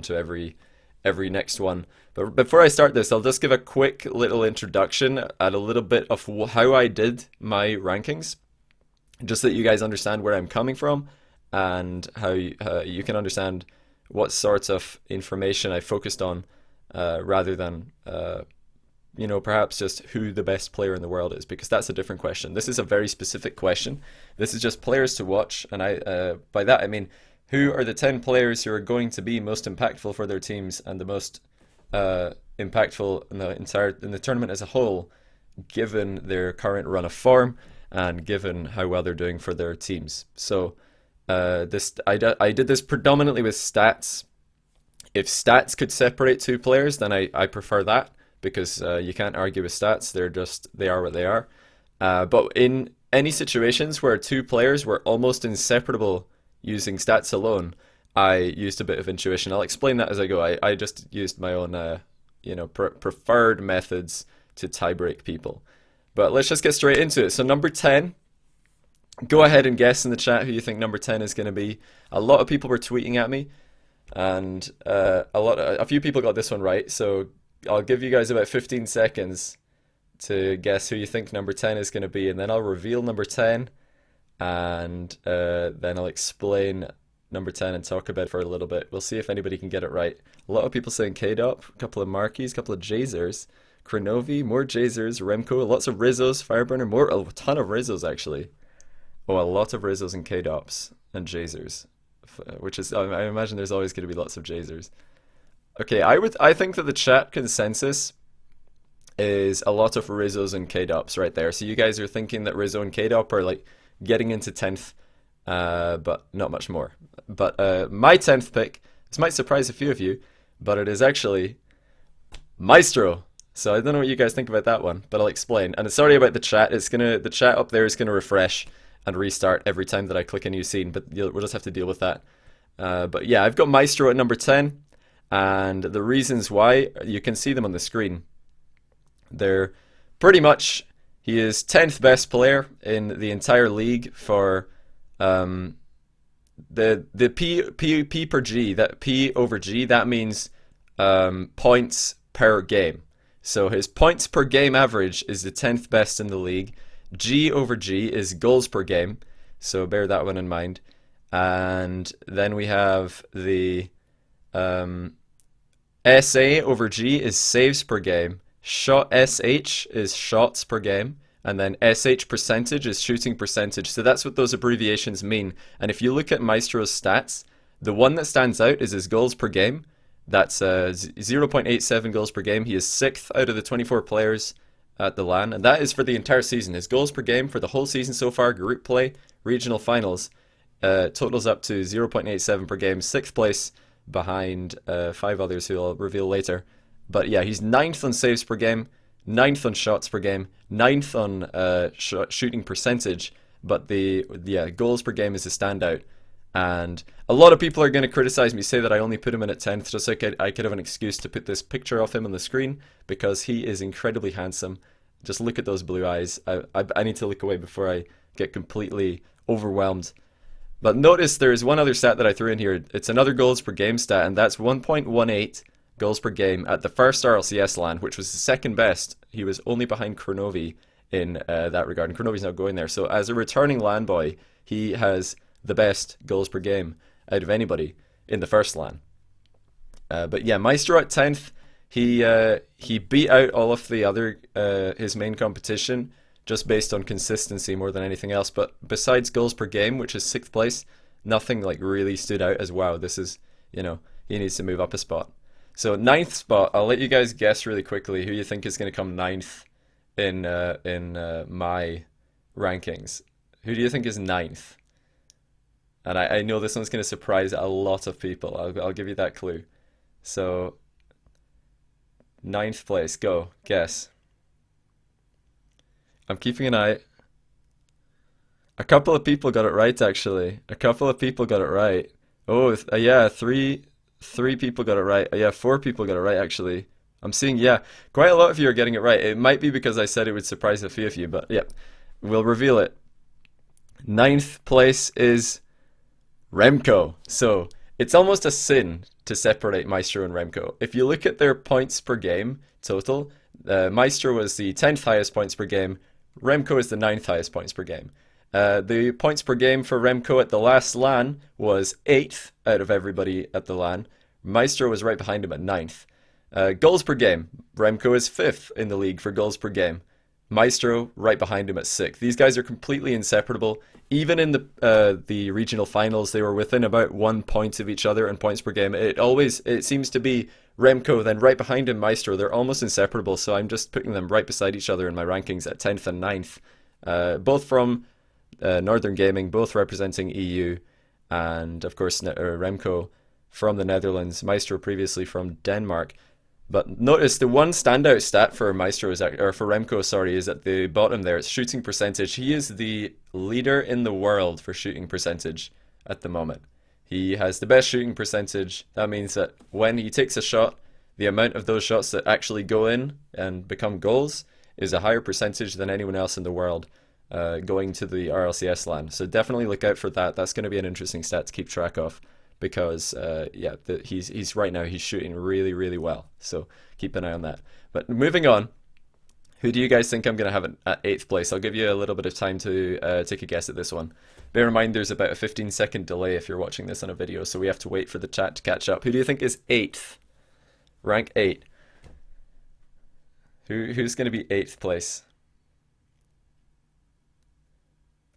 to every next one. But before I start this, I'll just give a quick little introduction at a little bit of how I did my rankings, just so that you guys understand where I'm coming from and how you can understand what sorts of information I focused on, rather than perhaps just who the best player in the world is, because that's a different question. This is a very specific question. This is just players to watch, and by that I mean who are the 10 players who are going to be most impactful for their teams and the most impactful in the tournament as a whole, given their current run of form and given how well they're doing for their teams. So I did this predominantly with stats. If stats could separate two players, then I prefer that, because you can't argue with stats. They are what they are. But in any situations where two players were almost inseparable using stats alone, I used a bit of intuition. I'll explain that as I go. I just used my own preferred methods to tiebreak people. But let's just get straight into it. So number 10, go ahead and guess in the chat who you think number 10 is going to be. A lot of people were tweeting at me, and a few people got this one right. So I'll give you guys about 15 seconds to guess who you think number 10 is going to be, and then I'll reveal number 10, and then I'll explain number 10 and talk about it for a little bit. We'll see if anybody can get it right. A lot of people saying K-Dop, a couple of Markies, a couple of Jazers, Kronovi, more Jazers, Remco, lots of Rizzos, Fireburner, a ton of Rizzos actually. Oh, a lot of Rizzos and K-Dops and Jazers, which is, I imagine there's always going to be lots of Jazers. Okay, I think that the chat consensus is a lot of Rizzos and K-Dops right there. So you guys are thinking that Rizzo and K-Dop are like getting into 10th, but not much more. But my 10th pick, this might surprise a few of you, but it is actually Maestro. So I don't know what you guys think about that one, but I'll explain. And sorry about the chat. The chat up there is gonna refresh and restart every time that I click a new scene, but we'll just have to deal with that. But yeah, I've got Maestro at number 10, and the reasons why, you can see them on the screen. They're pretty much, he is 10th best player in the entire league for the P per G, that P over G, that means points per game. So his points per game average is the 10th best in the league. G over G is goals per game, so bear that one in mind. And then we have the SA over G is saves per game. SH is shots per game. And then SH percentage is shooting percentage. So that's what those abbreviations mean. And if you look at Maestro's stats, the one that stands out is his goals per game. That's 0.87 goals per game. He is 6th out of the 24 players at the LAN. And that is for the entire season. His goals per game for the whole season so far, group play, regional finals, totals up to 0.87 per game. 6th place behind 5 others who I'll reveal later. But yeah, he's 9th on saves per game, 9th on shots per game, 9th on shooting percentage, but the goals per game is a standout. And a lot of people are going to criticize me, say that I only put him in at 10th, just like I could have an excuse to put this picture of him on the screen, because he is incredibly handsome. Just look at those blue eyes. I need to look away before I get completely overwhelmed. But notice there is one other stat that I threw in here. It's another goals per game stat, and that's 1.18 goals per game at the first RLCS LAN, which was the second best. He was only behind Kronovi in that regard, and Kronovi's not going there. So as a returning LAN boy, he has the best goals per game out of anybody in the first LAN. But yeah, Maestro at 10th, he beat out all of the other, his main competition, just based on consistency more than anything else. But besides goals per game, which is 6th place, nothing like really stood out as wow, this is, he needs to move up a spot. So 9th spot, I'll let you guys guess really quickly who you think is going to come 9th in my rankings. Who do you think is 9th? And I know this one's going to surprise a lot of people. I'll give you that clue. So 9th place, go, guess. I'm keeping an eye. A couple of people got it right, actually. A couple of people got it right. Oh, yeah, three people got it right. Yeah, 4 people got it right, actually. I'm seeing, yeah, quite a lot of you are getting it right. It might be because I said it would surprise a few of you, but yeah, we'll reveal it. 9th place is Remco. So It's almost a sin to separate Maestro and Remco. If you look at their points per game total, Maestro was the 10th highest points per game, Remco is the 9th highest points per game. The points per game for Remco at the last LAN was 8th out of everybody at the LAN. Maestro was right behind him at 9th. Goals per game, Remco is 5th in the league for goals per game. Maestro right behind him at 6th. These guys are completely inseparable. Even in the regional finals, they were within about 1 point of each other in points per game. It seems to be Remco, then right behind him Maestro. They're almost inseparable, so I'm just putting them right beside each other in my rankings at 10th and 9th. Both from Northern Gaming, both representing EU, and of course Remco from the Netherlands, Maestro previously from Denmark. But notice the one standout stat for Maestro for Remco, sorry, is at the bottom there. It's shooting percentage. He is the leader in the world for shooting percentage at the moment. He has the best shooting percentage. That means that when he takes a shot, the amount of those shots that actually go in and become goals is a higher percentage than anyone else in the world going to the RLCS LAN. So definitely look out for that. That's going to be an interesting stat to keep track of. Because he's right now he's shooting really, really well, so keep an eye on that. But moving on, who do you guys think I'm going to have at 8th place? I'll give you a little bit of time to take a guess at this one. Bear in mind there's about a 15-second delay if you're watching this on a video, so we have to wait for the chat to catch up. Who do you think is 8th? Rank 8. Who's going to be 8th place?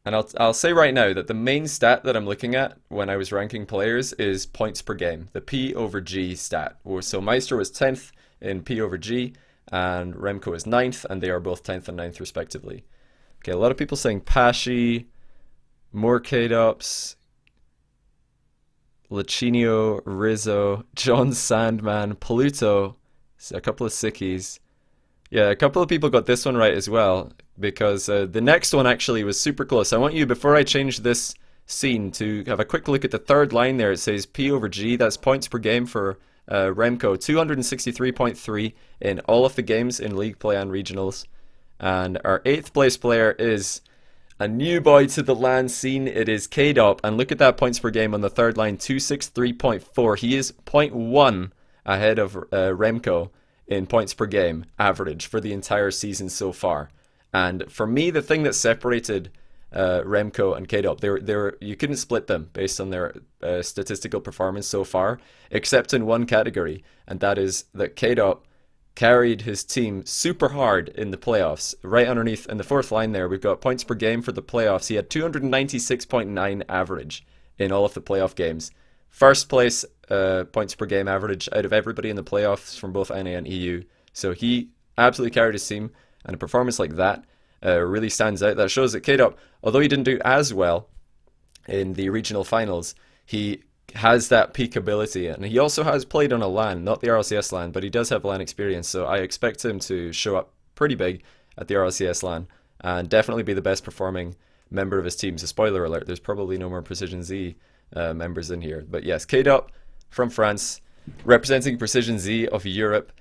And I'll say right now that the main stat that I'm looking at when I was ranking players is points per game, the P over G stat. So Maestro is 10th in P over G, and Remco is 9th, and they are both 10th and 9th respectively. Okay, a lot of people saying Pashi, more K-Dops, Lachinio, Rizzo, John Sandman, Pluto, a couple of sickies. Yeah, a couple of people got this one right as well, because the next one actually was super close. I want you, before I change this scene, to have a quick look at the third line there. It says P over G. That's points per game for Remco. 263.3 in all of the games in League Play and Regionals. And our 8th place player is a new boy to the LAN scene. It is K-Dop. And look at that points per game on the third line, 263.4. He is 0.1 ahead of Remco in points per game average for the entire season so far. And for me, the thing that separated Remco and K-Dop, you couldn't split them based on their statistical performance so far, except in one category, and that is that K-Dop carried his team super hard in the playoffs. Right underneath in the fourth line there, we've got points per game for the playoffs. He had 296.9 average in all of the playoff games. First place points per game average out of everybody in the playoffs from both NA and EU. So he absolutely carried his team, and a performance like that really stands out. That shows that K-Dop, although he didn't do as well in the regional finals, he has that peak ability, and he also has played on a LAN, not the RLCS LAN, but he does have LAN experience, so I expect him to show up pretty big at the RLCS LAN and definitely be the best performing member of his team. So spoiler alert, there's probably no more Precision Z members in here. But yes, K-Dop from France, representing Precision Z of Europe.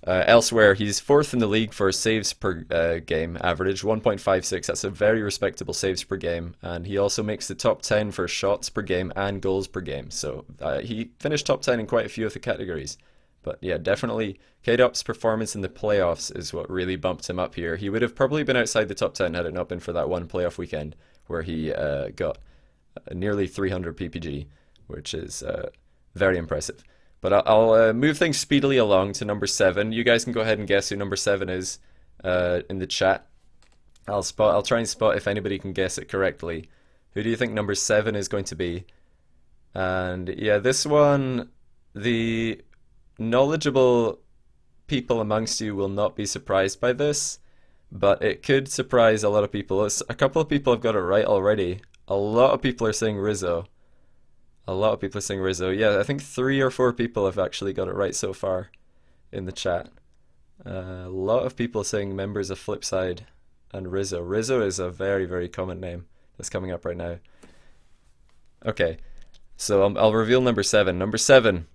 Elsewhere, he's 4th in the league for saves per game average, 1.56. That's a very respectable saves per game. And he also makes the top 10 for shots per game and goals per game. So he finished top 10 in quite a few of the categories. But yeah, definitely K-Dop's performance in the playoffs is what really bumped him up here. He would have probably been outside the top 10 had it not been for that one playoff weekend where he got nearly 300 PPG, which is very impressive. But I'll move things speedily along to number 7. You guys can go ahead and guess who number 7 is in the chat. I'll try and spot if anybody can guess it correctly. Who do you think number 7 is going to be? And yeah, this one, the knowledgeable people amongst you will not be surprised by this, but it could surprise a lot of people. A couple of people have got it right already. A lot of people are saying Rizzo. A lot of people are saying Rizzo. Yeah, I think 3 or 4 people have actually got it right so far in the chat. A lot of people saying members of Flipside and Rizzo. Rizzo is a very, very common name that's coming up right now. Okay, so I'll reveal number 7. Number 7,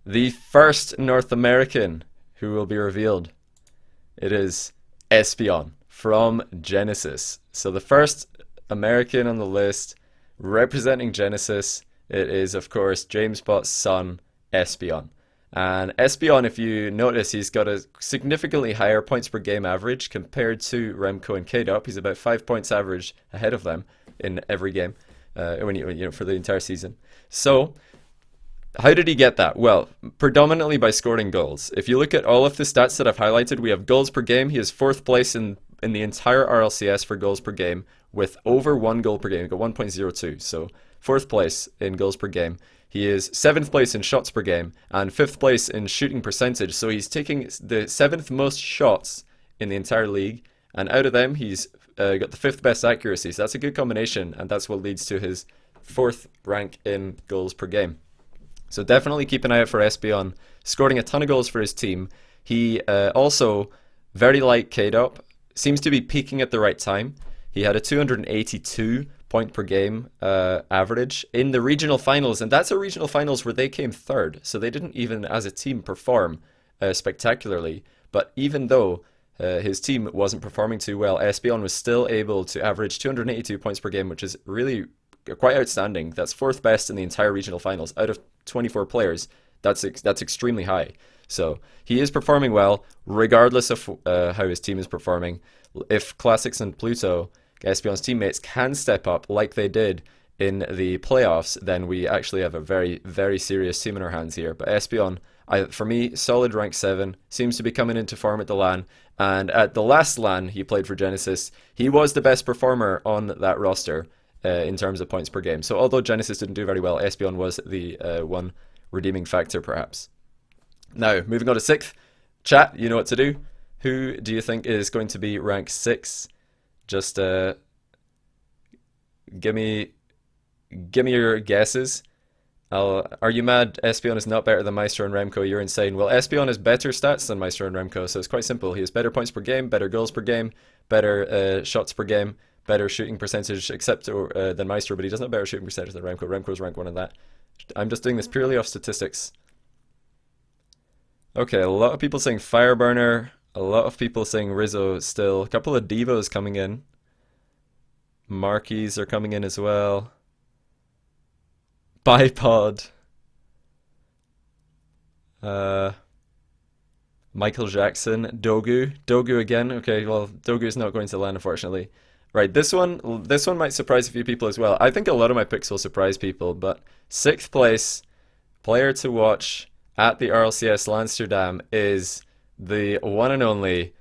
the first North American who will be revealed. It is Espeon from Genesis. So the first American on the list representing Genesis It is, of course, JamesBot's son, Espeon. And Espeon, if you notice, he's got a significantly higher points per game average compared to Remco and Kaydop. He's about 5 points average ahead of them in every game for the entire season. So, how did he get that? Well, predominantly by scoring goals. If you look at all of the stats that I've highlighted, we have goals per game. He is 4th place in the entire RLCS for goals per game with over 1 goal per game. He got 1.02, so 4th place in goals per game. He is 7th place in shots per game and 5th place in shooting percentage. So he's taking the 7th most shots in the entire league, and out of them, he's got the 5th best accuracy. So that's a good combination, and that's what leads to his 4th rank in goals per game. So definitely keep an eye out for Espeon, scoring a ton of goals for his team. He also, very like Kaydop, seems to be peaking at the right time. He had a 282 point per game average in the regional finals, and that's a regional finals where they came 3rd, so they didn't even as a team perform spectacularly. But even though his team wasn't performing too well, Espeon was still able to average 282 points per game, which is really quite outstanding. That's 4th best in the entire regional finals out of 24 players. That's extremely high. So he is performing well, regardless of how his team is performing. If Classics and Pluto, Espeon's teammates, can step up like they did in the playoffs, then we actually have a very, very serious team in our hands here. But Espeon, for me, solid rank 7, seems to be coming into form at the LAN. And at the last LAN he played for Genesis, he was the best performer on that roster in terms of points per game. So although Genesis didn't do very well, Espeon was the one redeeming factor, perhaps. Now, moving on to 6th. Chat, you know what to do. Who do you think is going to be rank 6? Just give me your guesses. Are you mad Espeon is not better than Maestro and Remco? You're insane. Well, Espeon has better stats than Maestro and Remco, so it's quite simple. He has better points per game, better goals per game, better shots per game, better shooting percentage except than Maestro, but he doesn't have better shooting percentage than Remco. Remco's rank 1 in that. I'm just doing this purely off statistics. Okay, a lot of people saying Fireburner, a lot of people saying Rizzo still. A couple of Devos coming in. Marquis are coming in as well. Bipod. Michael Jackson. Dogu. Dogu again. Okay, well, Dogu's not going to land, unfortunately. Right, this one might surprise a few people as well. I think a lot of my picks will surprise people, but 6th place player to watch at the RLCS Amsterdam is the one and only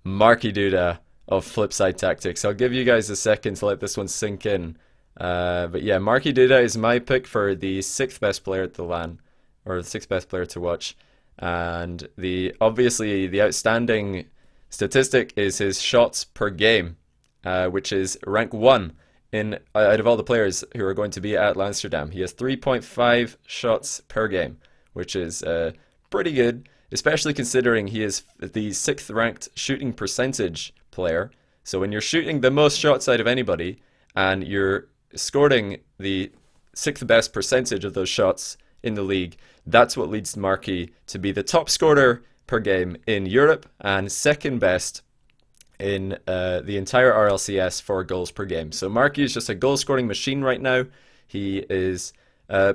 Marky Duda of Flipside Tactics. I'll give you guys a second to let this one sink in. But yeah, Marky Duda is my pick for the 6th best player at the LAN, or the 6th best player to watch. And obviously the outstanding statistic is his shots per game, which is rank 1 out of all the players who are going to be at Amsterdam. He has 3.5 shots per game, which is pretty good, especially considering he is the 6th ranked shooting percentage player. So when you're shooting the most shots out of anybody and you're scoring the 6th best percentage of those shots in the league, that's what leads Marky to be the top scorer per game in Europe and 2nd best in the entire RLCS for goals per game. So Marky is just a goal scoring machine right now. He is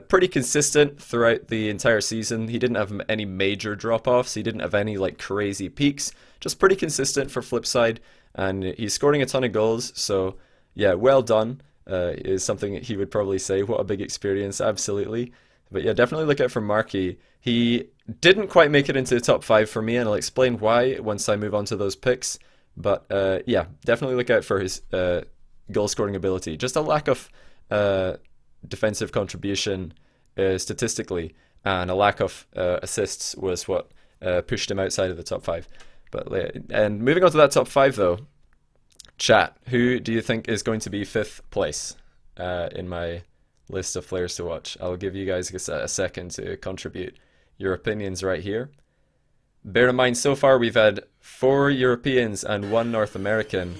pretty consistent throughout the entire season. He didn't have any major drop-offs. He didn't have any like crazy peaks. Just pretty consistent for Flipside, and he's scoring a ton of goals. So yeah, well done is something he would probably say. What a big experience, absolutely. But yeah, definitely look out for Marky. He didn't quite make it into the top 5 for me, and I'll explain why once I move on to those picks. But yeah, definitely look out for his goal scoring ability. Just a lack of defensive contribution statistically, and a lack of assists was what pushed him outside of the top 5. And moving on to that top 5 though, chat, who do you think is going to be 5th place in my list of players to watch? I'll give you guys a second to contribute your opinions right here. Bear in mind, so far we've had 4 Europeans and 1 North American.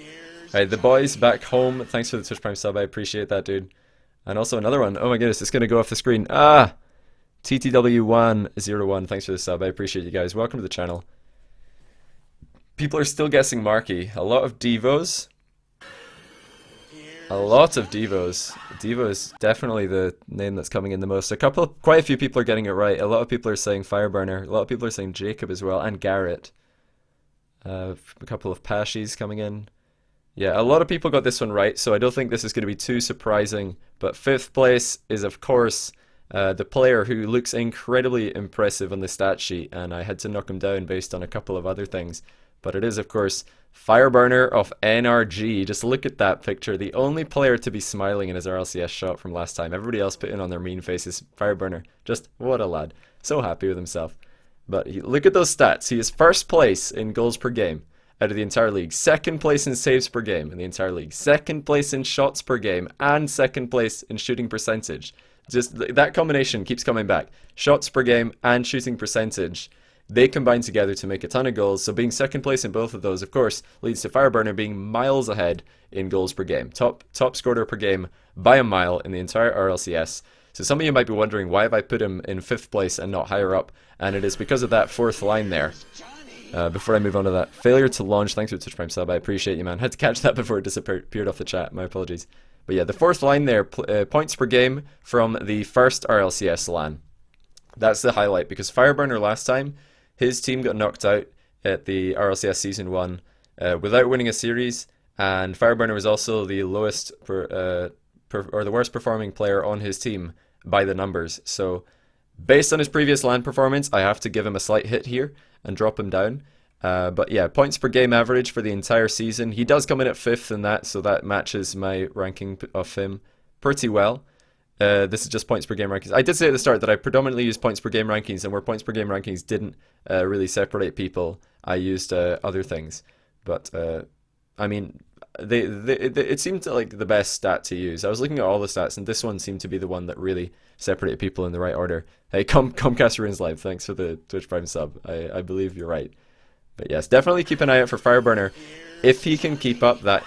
Alright, the boys back home, thanks for the Twitch Prime sub, I appreciate that, dude. And also another one. Oh my goodness, it's going to go off the screen. TTW101, thanks for the sub, I appreciate you guys. Welcome to the channel. People are still guessing Marky. A lot of Devos. A lot of Devos. Devo is definitely the name that's coming in the most. Quite a few people are getting it right. A lot of people are saying Fireburner. A lot of people are saying Jacob as well, and Garrett. A couple of Pashis coming in. Yeah, a lot of people got this one right, so I don't think this is going to be too surprising. But fifth place is, of course, the player who looks incredibly impressive on the stat sheet, and I had to knock him down based on a couple of other things. But it is, of course, Fireburner of NRG. Just look at that picture. The only player to be smiling in his RLCS shot from last time. Everybody else putting on their mean faces. Fireburner, just what a lad. So happy with himself. But look at those stats. He is first place in goals per game out of the entire league. Second place in saves per game in the entire league. Second place in shots per game. And second place in shooting percentage. Just that combination keeps coming back. Shots per game and shooting percentage. They combine together to make a ton of goals. So being second place in both of those, of course, leads to Fireburner being miles ahead in goals per game. Top scorer per game by a mile in the entire RLCS. So some of you might be wondering, why have I put him in fifth place and not higher up? And it is because of that fourth line there. Before I move on to that, failure to launch. Thanks for the Twitch Prime sub. I appreciate you, man. Had to catch that before it disappeared off the chat. My apologies. But yeah, the fourth line there, points per game from the first RLCS LAN. That's the highlight, because Fireburner last time, his team got knocked out at the RLCS Season 1 without winning a series, and Fireburner was also the lowest or the worst performing player on his team by the numbers. So based on his previous LAN performance, I have to give him a slight hit here and drop him down. But yeah, points per game average for the entire season. He does come in at fifth in that, so that matches my ranking of him pretty well. This is just points per game rankings. I did say at the start that I predominantly use points per game rankings, and where points per game rankings didn't really separate people, I used other things. But I mean, it seemed like the best stat to use. I was looking at all the stats, and this one seemed to be the one that really separated people in the right order. Hey, Comcast Ruins Live, thanks for the Twitch Prime sub. I believe you're right. But yes, definitely keep an eye out for Fireburner. If he can keep up that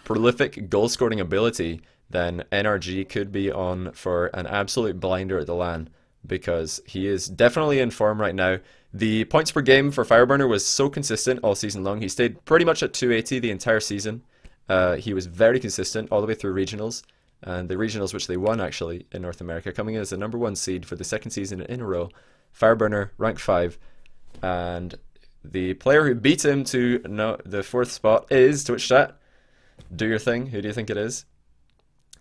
prolific goal-scoring ability, then NRG could be on for an absolute blinder at the LAN, because he is definitely in form right now. The points per game for Fireburner was so consistent all season long. He stayed pretty much at 280 the entire season. He was very consistent all the way through regionals, and the regionals which they won actually in North America, coming in as the number 1 seed for the second season in a row. Fireburner, rank 5, and the player who beat him to the 4th spot is, Twitch chat, do your thing. Who do you think it is?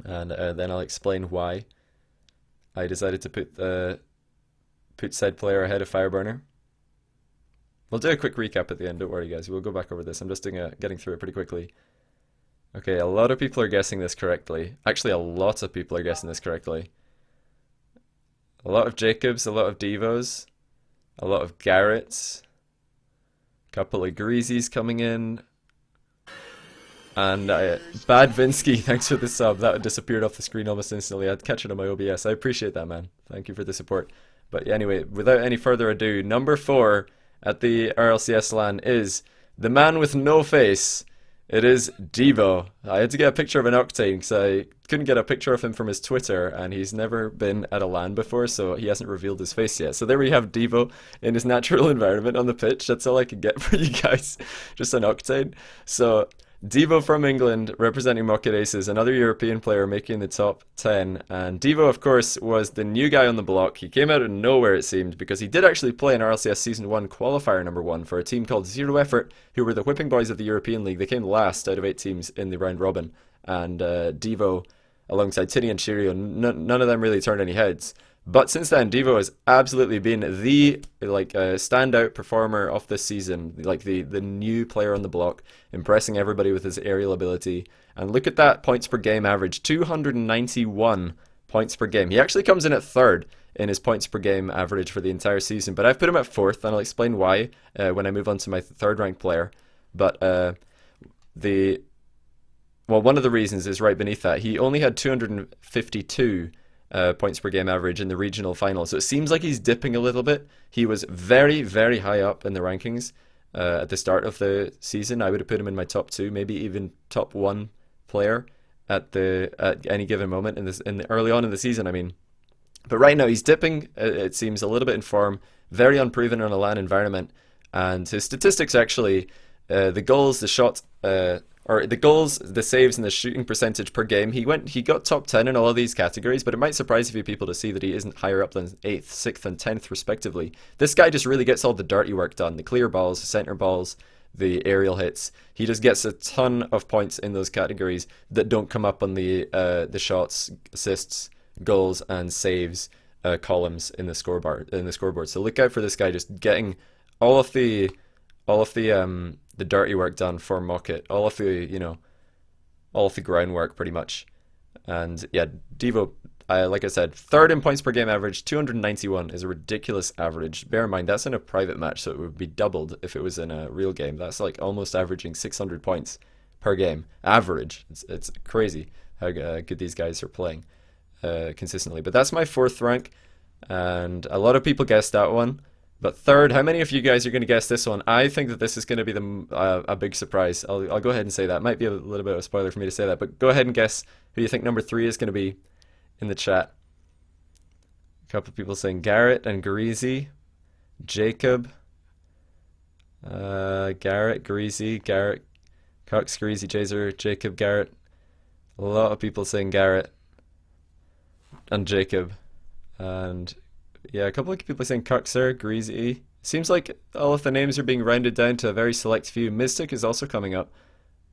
And then I'll explain why I decided to put said player ahead of Fireburner. We'll do a quick recap at the end, don't worry guys, we'll go back over this. I'm just getting through it pretty quickly. Okay, a lot of people are guessing this correctly. Actually, a lot of people are guessing this correctly. A lot of Jacobs, a lot of Devos, a lot of Garretts, a couple of Greasies coming in. And Bad Vinsky, thanks for the sub. That disappeared off the screen almost instantly. I'd catch it on my OBS. I appreciate that, man. Thank you for the support. But anyway, without any further ado, number 4 at the RLCS LAN is the man with no face. It is Devo. I had to get a picture of an Octane because I couldn't get a picture of him from his Twitter, and he's never been at a LAN before, so he hasn't revealed his face yet. So there we have Devo in his natural environment on the pitch. That's all I can get for you guys. Just an Octane. So Devo from England, representing Mocket Aces, another European player making the top 10. And Devo, of course, was the new guy on the block. He came out of nowhere, it seemed, because he did actually play in RLCS Season 1 qualifier number 1 for a team called Zero Effort, who were the whipping boys of the European League. They came last out of 8 teams in the round robin. And Devo, alongside Tini and Shirio, none of them really turned any heads. But since then, Devo has absolutely been the standout performer of this season, like the new player on the block, impressing everybody with his aerial ability. And look at that points per game average, 291 points per game. He actually comes in at 3rd in his points per game average for the entire season, but I've put him at 4th, and I'll explain why when I move on to my 3rd ranked player. But one of the reasons is right beneath that. He only had 252 points per game average in the regional final, so it seems like he's dipping a little bit. He was very, very high up in the rankings at the start of the season. I would have put him in my top 2, maybe even top 1 player at any given moment early on in the season. I mean, but right now he's dipping. It seems a little bit in form, very unproven in a LAN environment, and his statistics actually, the goals, the shot or the goals, the saves, and the shooting percentage per game. He got top 10 in all of these categories, but it might surprise a few people to see that he isn't higher up than 8th, 6th, and 10th respectively. This guy just really gets all the dirty work done, the clear balls, the center balls, the aerial hits. He just gets a ton of points in those categories that don't come up on the shots, assists, goals, and saves columns in the scoreboard. So look out for this guy just getting all of the dirty work done for Mockit, all of the groundwork pretty much. And yeah, Devo, like I said, third in points per game average, 291 is a ridiculous average. Bear in mind, that's in a private match, so it would be doubled if it was in a real game. That's like almost averaging 600 points per game. Average. It's crazy how good these guys are playing consistently. But that's my 4th rank, and a lot of people guessed that one. But third, how many of you guys are going to guess this one? I think that this is going to be a big surprise. I'll go ahead and say that. Might be a little bit of a spoiler for me to say that, but go ahead and guess who you think number 3 is going to be in the chat. A couple of people saying Garrett and Greasy, Jacob, Garrett, Greasy, Garrett, Cox, Greasy, Jazer, Jacob, Garrett. A lot of people saying Garrett and Jacob, and yeah, a couple of people saying Cuxer, Greasy. Seems like all of the names are being rounded down to a very select few. Mystic is also coming up.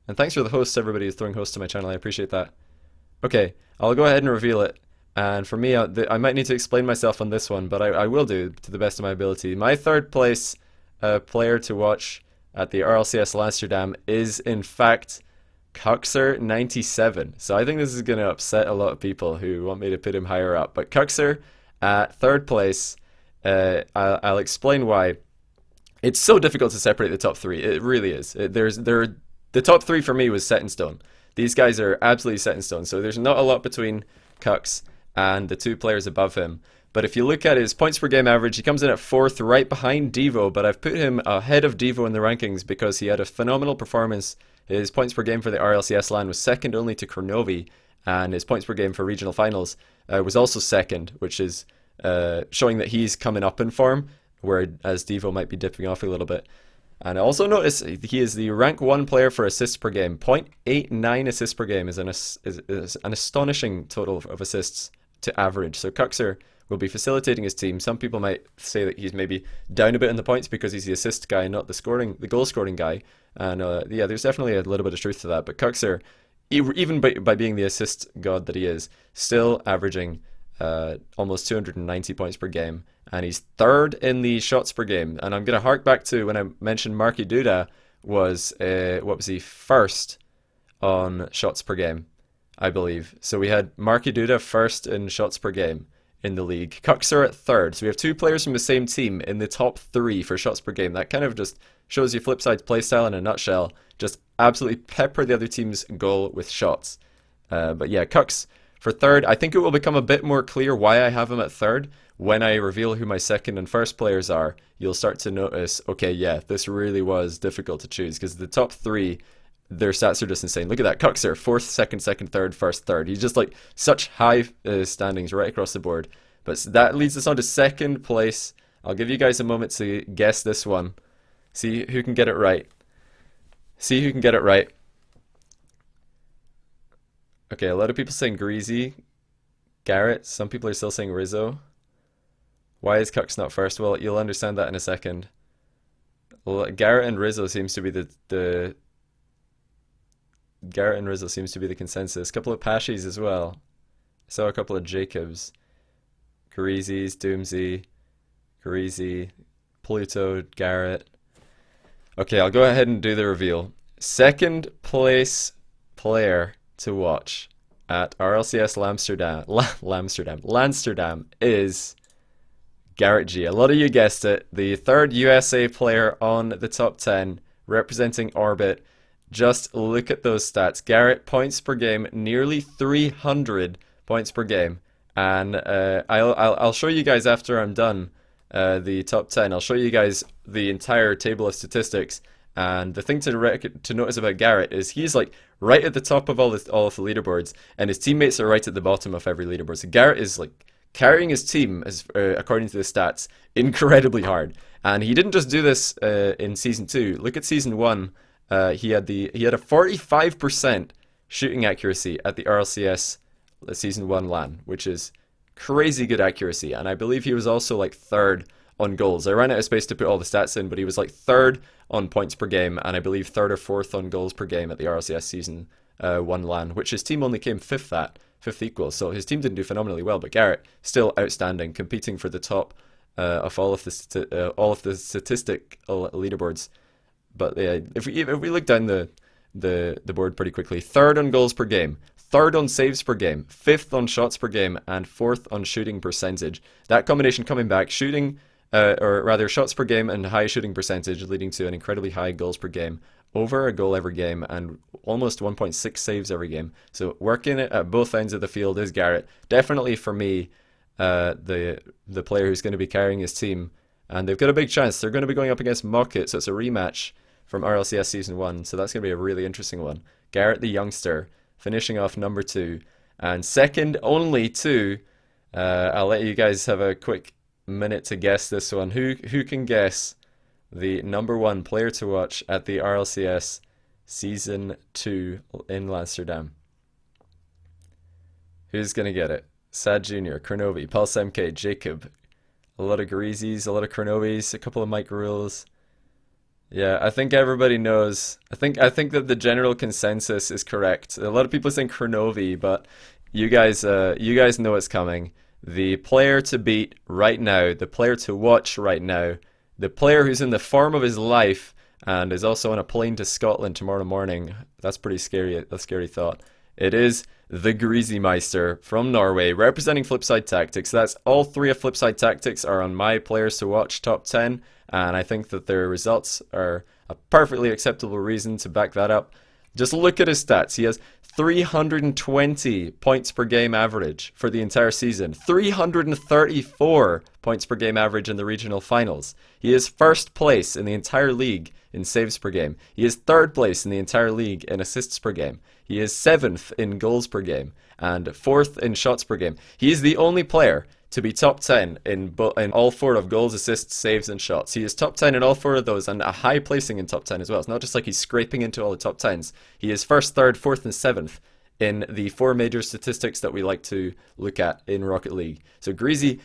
And thanks for the hosts, everybody who's throwing hosts to my channel. I appreciate that. Okay, I'll go ahead and reveal it. And for me, I might need to explain myself on this one, but I will do to the best of my ability. My 3rd place player to watch at the RLCS Amsterdam is, in fact, Cuxer97. So I think this is going to upset a lot of people who want me to put him higher up. But Cuxer at 3rd place, I'll explain why. It's so difficult to separate the top 3. It really is. The top 3 for me was set in stone. These guys are absolutely set in stone. So there's not a lot between Cux and the 2 players above him. But if you look at his points per game average, he comes in at 4th, right behind Devo. But I've put him ahead of Devo in the rankings because he had a phenomenal performance. His points per game for the RLCS LAN was second only to Kronovi, and his points per game for regional finals was also second, which is showing that he's coming up in form, whereas Devo might be dipping off a little bit. And I also notice he is the rank 1 player for assists per game. 0.89 assists per game is an astonishing total of assists to average. So Cuxer will be facilitating his team. Some people might say that he's maybe down a bit in the points because he's the assist guy, not the goal scoring guy. And yeah, there's definitely a little bit of truth to that. But Cuxer, even by being the assist god that he is, still averaging almost 290 points per game, and he's 3rd in the shots per game. And I'm going to hark back to when I mentioned Marky Duda was what was he, 1st on shots per game, I believe. So we had Marky Duda 1st in shots per game in the league. Cuxer at 3rd. So we have 2 players from the same team in the top 3 for shots per game. That kind of just shows you Flipside's playstyle in a nutshell. Just absolutely pepper the other team's goal with shots. But yeah, Cux for 3rd. I think it will become a bit more clear why I have him at 3rd. When I reveal who my 2nd and 1st players are, you'll start to notice, okay, yeah, this really was difficult to choose, because the top 3, their stats are just insane. Look at that. Cuxer, 4th, 2nd, 2nd, 3rd, 1st, 3rd. He's just like such high standings right across the board. But that leads us on to 2nd place. I'll give you guys a moment to guess this one. See who can get it right. See who can get it right. Okay, a lot of people saying Greasy, Garrett. Some people are still saying Rizzo. Why is Cux not 1st? Well, you'll understand that in a second. Well, Garrett and Rizzo seems to be the Garrett and Rizzo seems to be the consensus. A couple of Pashis as well. I saw a couple of Jacobs. Greasy's, Doomsy, Greasy, Pluto, Garrett. Okay, I'll go ahead and do the reveal. 2nd place player to watch at RLCS Amsterdam is Garrett G. A lot of you guessed it. The 3rd USA player on the top 10, representing Orbit. Just look at those stats. Garrett, points per game, nearly 300 points per game. And I'll show you guys after I'm done the top 10. I'll show you guys the entire table of statistics. And the thing to notice about Garrett is he's like right at the top of all of the leaderboards, and his teammates are right at the bottom of every leaderboard. So Garrett is like carrying his team, as according to the stats, incredibly hard. And he didn't just do this in Season 2. Look at Season 1 He had a 45% shooting accuracy at the RLCS Season 1 LAN, which is crazy good accuracy. And I believe he was also like third on goals. I ran out of space to put all the stats in, but he was like third on points per game, and I believe third or fourth on goals per game at the RLCS Season 1 LAN, which his team only came fifth equal. So his team didn't do phenomenally well, but Garrett still outstanding, competing for the top of all of the statistical leaderboards. But yeah, if we look down the board pretty quickly, third on goals per game, third on saves per game, fifth on shots per game, and fourth on shooting percentage. That combination coming back, shooting, or rather shots per game and high shooting percentage, leading to an incredibly high goals per game, over a goal every game, and almost 1.6 saves every game. So working it at both ends of the field is Garrett. Definitely for me, the player who's going to be carrying his team. And they've got a big chance. They're going to be going up against Mockit, so it's a rematch from RLCS Season 1. So that's going to be a really interesting one. Garrett the youngster, finishing off number 2. And second only to, I'll let you guys have a quick minute to guess this one. Who can guess the number 1 player to watch at the RLCS Season 2 in Amsterdam? Who's going to get it? Sad Jr., Kronovi, Pulse MK, Jacob. A lot of Greasies, a lot of Kronovis, a couple of Mike Rules. Yeah, I think everybody knows. I think that the general consensus is correct. A lot of people saying Kronovi, but you guys know it's coming. The player to beat right now, the player to watch right now, the player who's in the form of his life and is also on a plane to Scotland tomorrow morning. That's pretty scary. A scary thought. It is the Greasy Meister from Norway, representing Flipside Tactics. That's all 3 of Flipside Tactics are on my players to watch top 10, and I think that their results are a perfectly acceptable reason to back that up. Just look at his stats. He has 320 points per game average for the entire season, 334 points per game average in the regional finals. He is first place in the entire league in saves per game. He is third place in the entire league in assists per game. He is 7th in goals per game and 4th in shots per game. He is the only player to be top 10 in all 4 of goals, assists, saves, and shots. He is top 10 in all 4 of those and a high placing in top 10 as well. It's not just like he's scraping into all the top 10s. He is 1st, 3rd, 4th, and 7th in the 4 major statistics that we like to look at in Rocket League. So Greasy,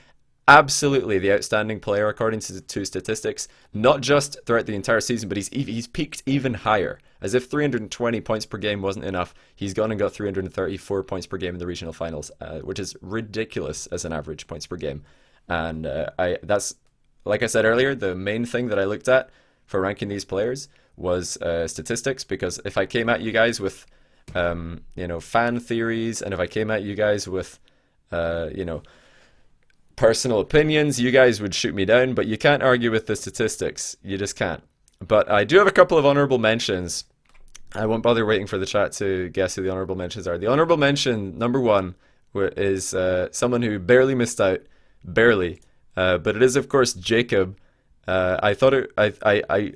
absolutely the outstanding player according to statistics, not just throughout the entire season, but he's peaked even higher. As if 320 points per game wasn't enough, he's gone and got 334 points per game in the regional finals, which is ridiculous as an average points per game. And that's, like I said earlier, the main thing that I looked at for ranking these players was statistics, because if I came at you guys with fan theories, and if I came at you guys with personal opinions, you guys would shoot me down, but you can't argue with the statistics. You just can't. But I do have a couple of honorable mentions. I won't bother waiting for the chat to guess who the honorable mentions are. The honorable mention number 1 is someone who barely missed out, barely, but it is of course Jacob. I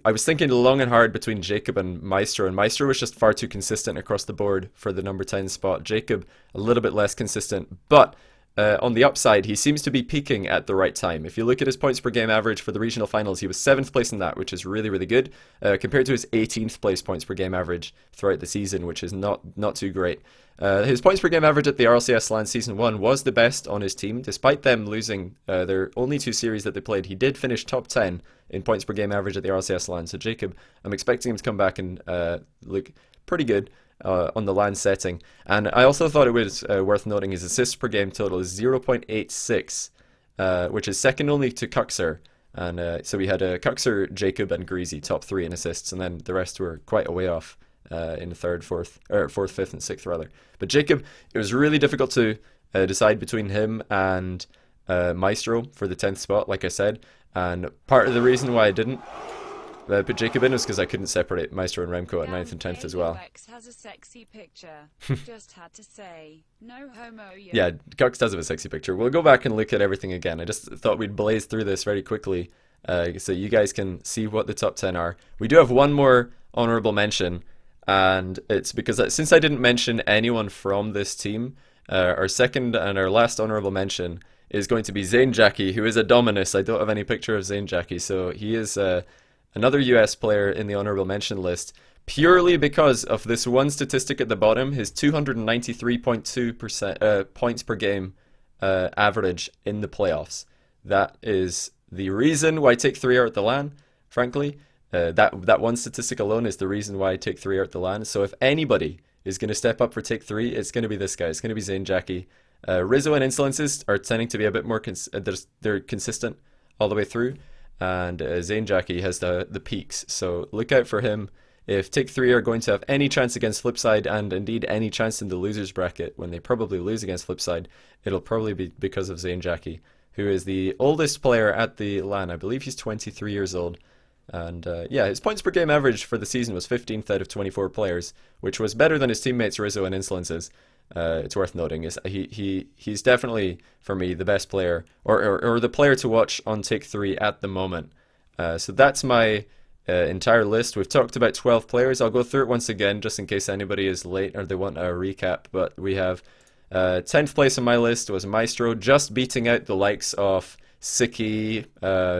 was thinking long and hard between Jacob and Maestro was just far too consistent across the board for the number 10 spot. Jacob a little bit less consistent, but on the upside, he seems to be peaking at the right time. If you look at his points per game average for the regional finals, he was 7th place in that, which is really, really good, compared to his 18th place points per game average throughout the season, which is not too great. His points per game average at the RLCS LAN Season 1 was the best on his team, despite them losing their only 2 series that they played. He did finish top 10 in points per game average at the RLCS LAN, so Jacob, I'm expecting him to come back and look pretty good on the LAN setting. And I also thought it was worth noting his assists per game total is 0.86, which is second only to Cuxer. And so we had Cuxer, Jacob, and Greasy top 3 in assists, and then the rest were quite a way off in the 3rd, 4th, 5th, and 6th rather. But Jacob, it was really difficult to decide between him and Maestro for the 10th spot, like I said. And part of the reason why I didn't put Jacob in was because I couldn't separate Maestro and Remco at 9th and 10th as well. Has a sexy picture. Just had to say, no homo. Yeah, Cox does have a sexy picture. We'll go back and look at everything again. I just thought we'd blaze through this very quickly so you guys can see what the top 10 are. We do have one more honorable mention, and it's because since I didn't mention anyone from this team, our second and our last honorable mention is going to be Zane Jackie, who is a Dominus. I don't have any picture of Zane Jackie, so he is another US player in the honorable mention list. purely because of this one statistic at the bottom, his 293.2% points per game average in the playoffs. That is the reason why Take 3 are at the LAN, frankly. That one statistic alone is the reason why Take 3 are at the LAN. So if anybody is going to step up for Take 3, it's going to be this guy. It's going to be Zainjaki. Rizzo and Insolences are tending to be a bit more they're consistent all the way through, and Zainjaki has the peaks. So look out for him. If Take 3 are going to have any chance against Flipside, and indeed any chance in the losers bracket when they probably lose against Flipside, it'll probably be because of Zainjaki, who is the oldest player at the LAN. I believe he's 23 years old. And yeah, his points per game average for the season was 15th out of 24 players, which was better than his teammates Rizzo and Insolences. It's worth noting is he's definitely for me the best player or the player to watch on Take 3 at the moment. So that's my entire list. We've talked about 12 players. I'll go through it once again just in case anybody is late or they want a recap. But we have 10th place on my list was Maestro, just beating out the likes of Siki,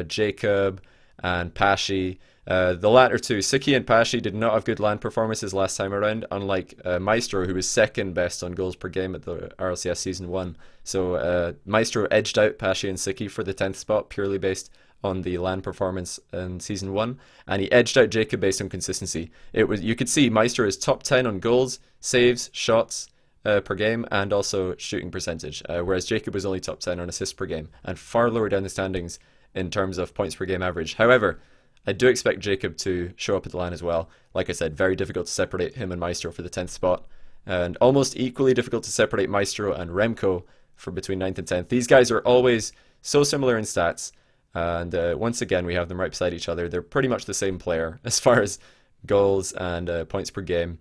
Jacob, and Pashi. The latter two, Siki and Pashi, did not have good LAN performances last time around, unlike Maestro, who was second best on goals per game at the RLCS Season 1. So Maestro edged out Pashi and Siki for the 10th spot, purely based on the LAN performance in Season 1, and he edged out Jacob based on consistency. You could see Maestro is top 10 on goals, saves, shots per game, and also shooting percentage, whereas Jacob was only top 10 on assists per game, and far lower down the standings in terms of points per game average. However, I do expect Jacob to show up at the LAN as well. Like I said, very difficult to separate him and Maestro for the 10th spot, and almost equally difficult to separate Maestro and Remco for between 9th and 10th. These guys are always so similar in stats, and once again we have them right beside each other. They're pretty much the same player as far as goals and points per game.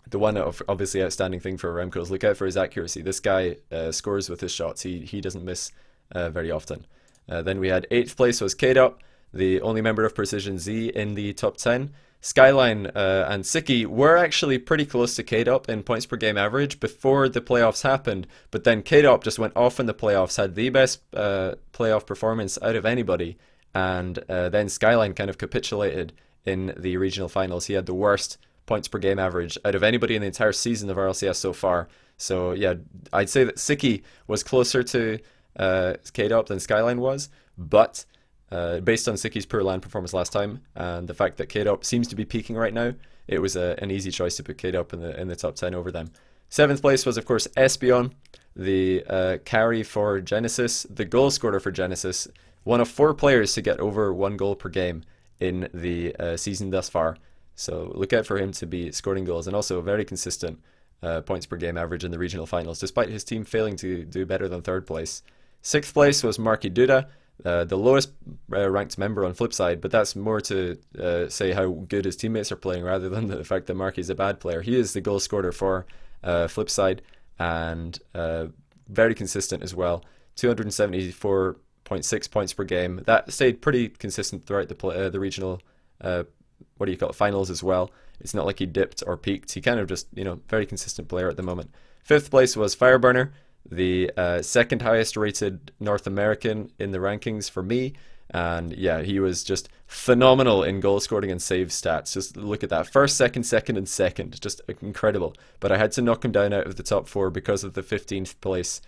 The one obviously outstanding thing for Remco is look out for his accuracy. This guy scores with his shots. He doesn't miss very often. Then we had 8th place was K-Dop, the only member of Precision Z in the top 10. Skyline and Siki were actually pretty close to K-Dop in points per game average before the playoffs happened, but then K-Dop just went off in the playoffs, had the best playoff performance out of anybody, and then Skyline kind of capitulated in the regional finals. He had the worst points per game average out of anybody in the entire season of RLCS so far. So yeah, I'd say that Siki was closer to K-Dop than Skyline was, but based on Siki's poor LAN performance last time and the fact that K-Dop seems to be peaking right now, it was an easy choice to put K-Dop in the top 10 over them. 7th place was of course Espion, the carry for Genesis, the goal scorer for Genesis, one of 4 players to get over 1 goal per game in the season thus far. So look out for him to be scoring goals, and also a very consistent points per game average in the regional finals, despite his team failing to do better than 3rd place. 6th place was Marky Duda, the lowest ranked member on Flipside, but that's more to say how good his teammates are playing rather than the fact that Marky is a bad player. He is the goal scorer for Flipside, and very consistent as well. 274.6 points per game. That stayed pretty consistent throughout the regional finals as well. It's not like he dipped or peaked. He kind of just, very consistent player at the moment. 5th place was Fireburner, the 2nd highest rated North American in the rankings for me. And yeah, he was just phenomenal in goal scoring and save stats. Just look at that. 1st, 2nd, and 2nd. Just incredible. But I had to knock him down out of the top 4 because of the 15th place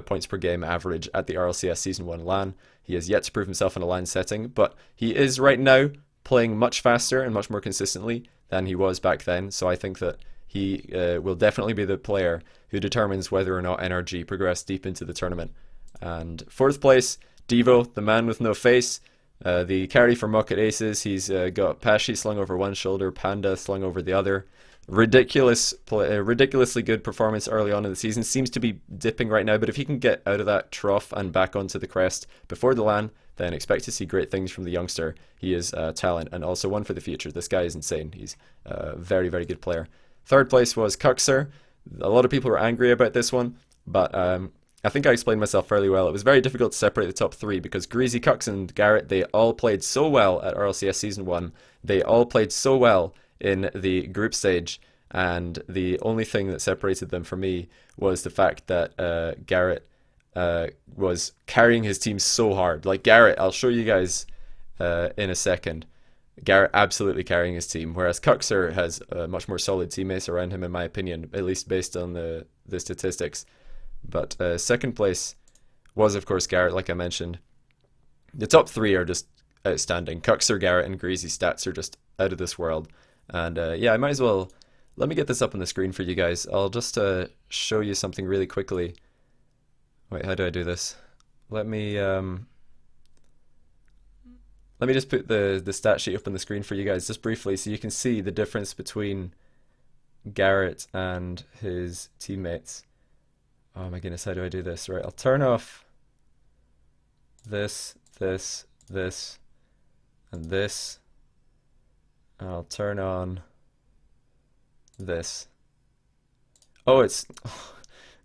points per game average at the RLCS Season 1 LAN. He has yet to prove himself in a LAN setting, but he is right now playing much faster and much more consistently than he was back then. So I think that he will definitely be the player who determines whether or not NRG progress deep into the tournament. And 4th place, Devo, the man with no face, the carry for Muck at Aces. He's got Pashi slung over one shoulder, Panda slung over the other. Ridiculously good performance early on in the season. Seems to be dipping right now, but if he can get out of that trough and back onto the crest before the LAN, then expect to see great things from the youngster. He is talent and also one for the future. This guy is insane. He's a very, very good player. 3rd place was Cuxer. A lot of people were angry about this one, but I think I explained myself fairly well. It was very difficult to separate the top 3 because Greasy, Cux, and Garrett, they all played so well at RLCS Season 1. They all played so well in the group stage, and the only thing that separated them from me was the fact that Garrett was carrying his team so hard. Like Garrett, I'll show you guys in a second, Garrett absolutely carrying his team, whereas Kuxer has much more solid teammates around him, in my opinion, at least based on the statistics. But second place was, of course, Garrett, like I mentioned. The top three are just outstanding. Kuxer, Garrett, and Greasy's stats are just out of this world. And yeah, I might as well, let me get this up on the screen for you guys. I'll just show you something really quickly. Wait, how do I do this? Let me just put the stat sheet up on the screen for you guys just briefly so you can see the difference between Garrett and his teammates. Oh my goodness, how do I do this? Right, I'll turn off this, and this. And I'll turn on this. Oh, it's...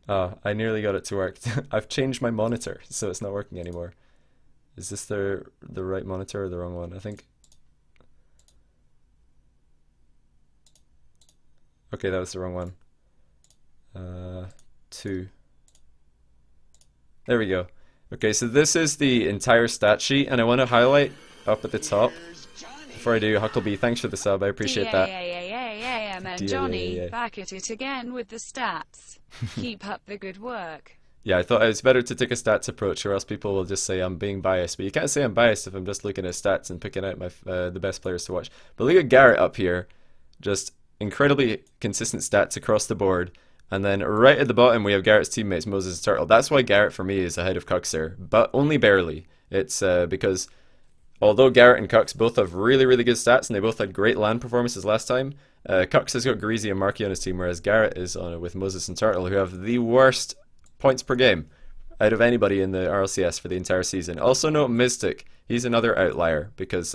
Oh, I nearly got it to work. I've changed my monitor, so it's not working anymore. Is this the right monitor or the wrong one? I think. Okay, that was the wrong one. 2. There we go. Okay, so this is the entire stat sheet, and I want to highlight up at the top. Before I do, Hucklebee, thanks for the sub. I appreciate that. And Johnny, back at it again with the stats. Keep up the good work. Yeah, I thought it was better to take a stats approach, or else people will just say I'm being biased. But you can't say I'm biased if I'm just looking at stats and picking out my the best players to watch. But look at Garrett up here, just incredibly consistent stats across the board. And then right at the bottom we have Garrett's teammates, Moses and Turtle. That's why Garrett for me is ahead of Kuxer, but only barely. It's because although Garrett and Kux both have really, really good stats, and they both had great LAN performances last time, Kux has got Greasy and Marky on his team, whereas Garrett is on with Moses and Turtle, who have the worst points per game out of anybody in the RLCS for the entire season. Also note Mystic, he's another outlier, because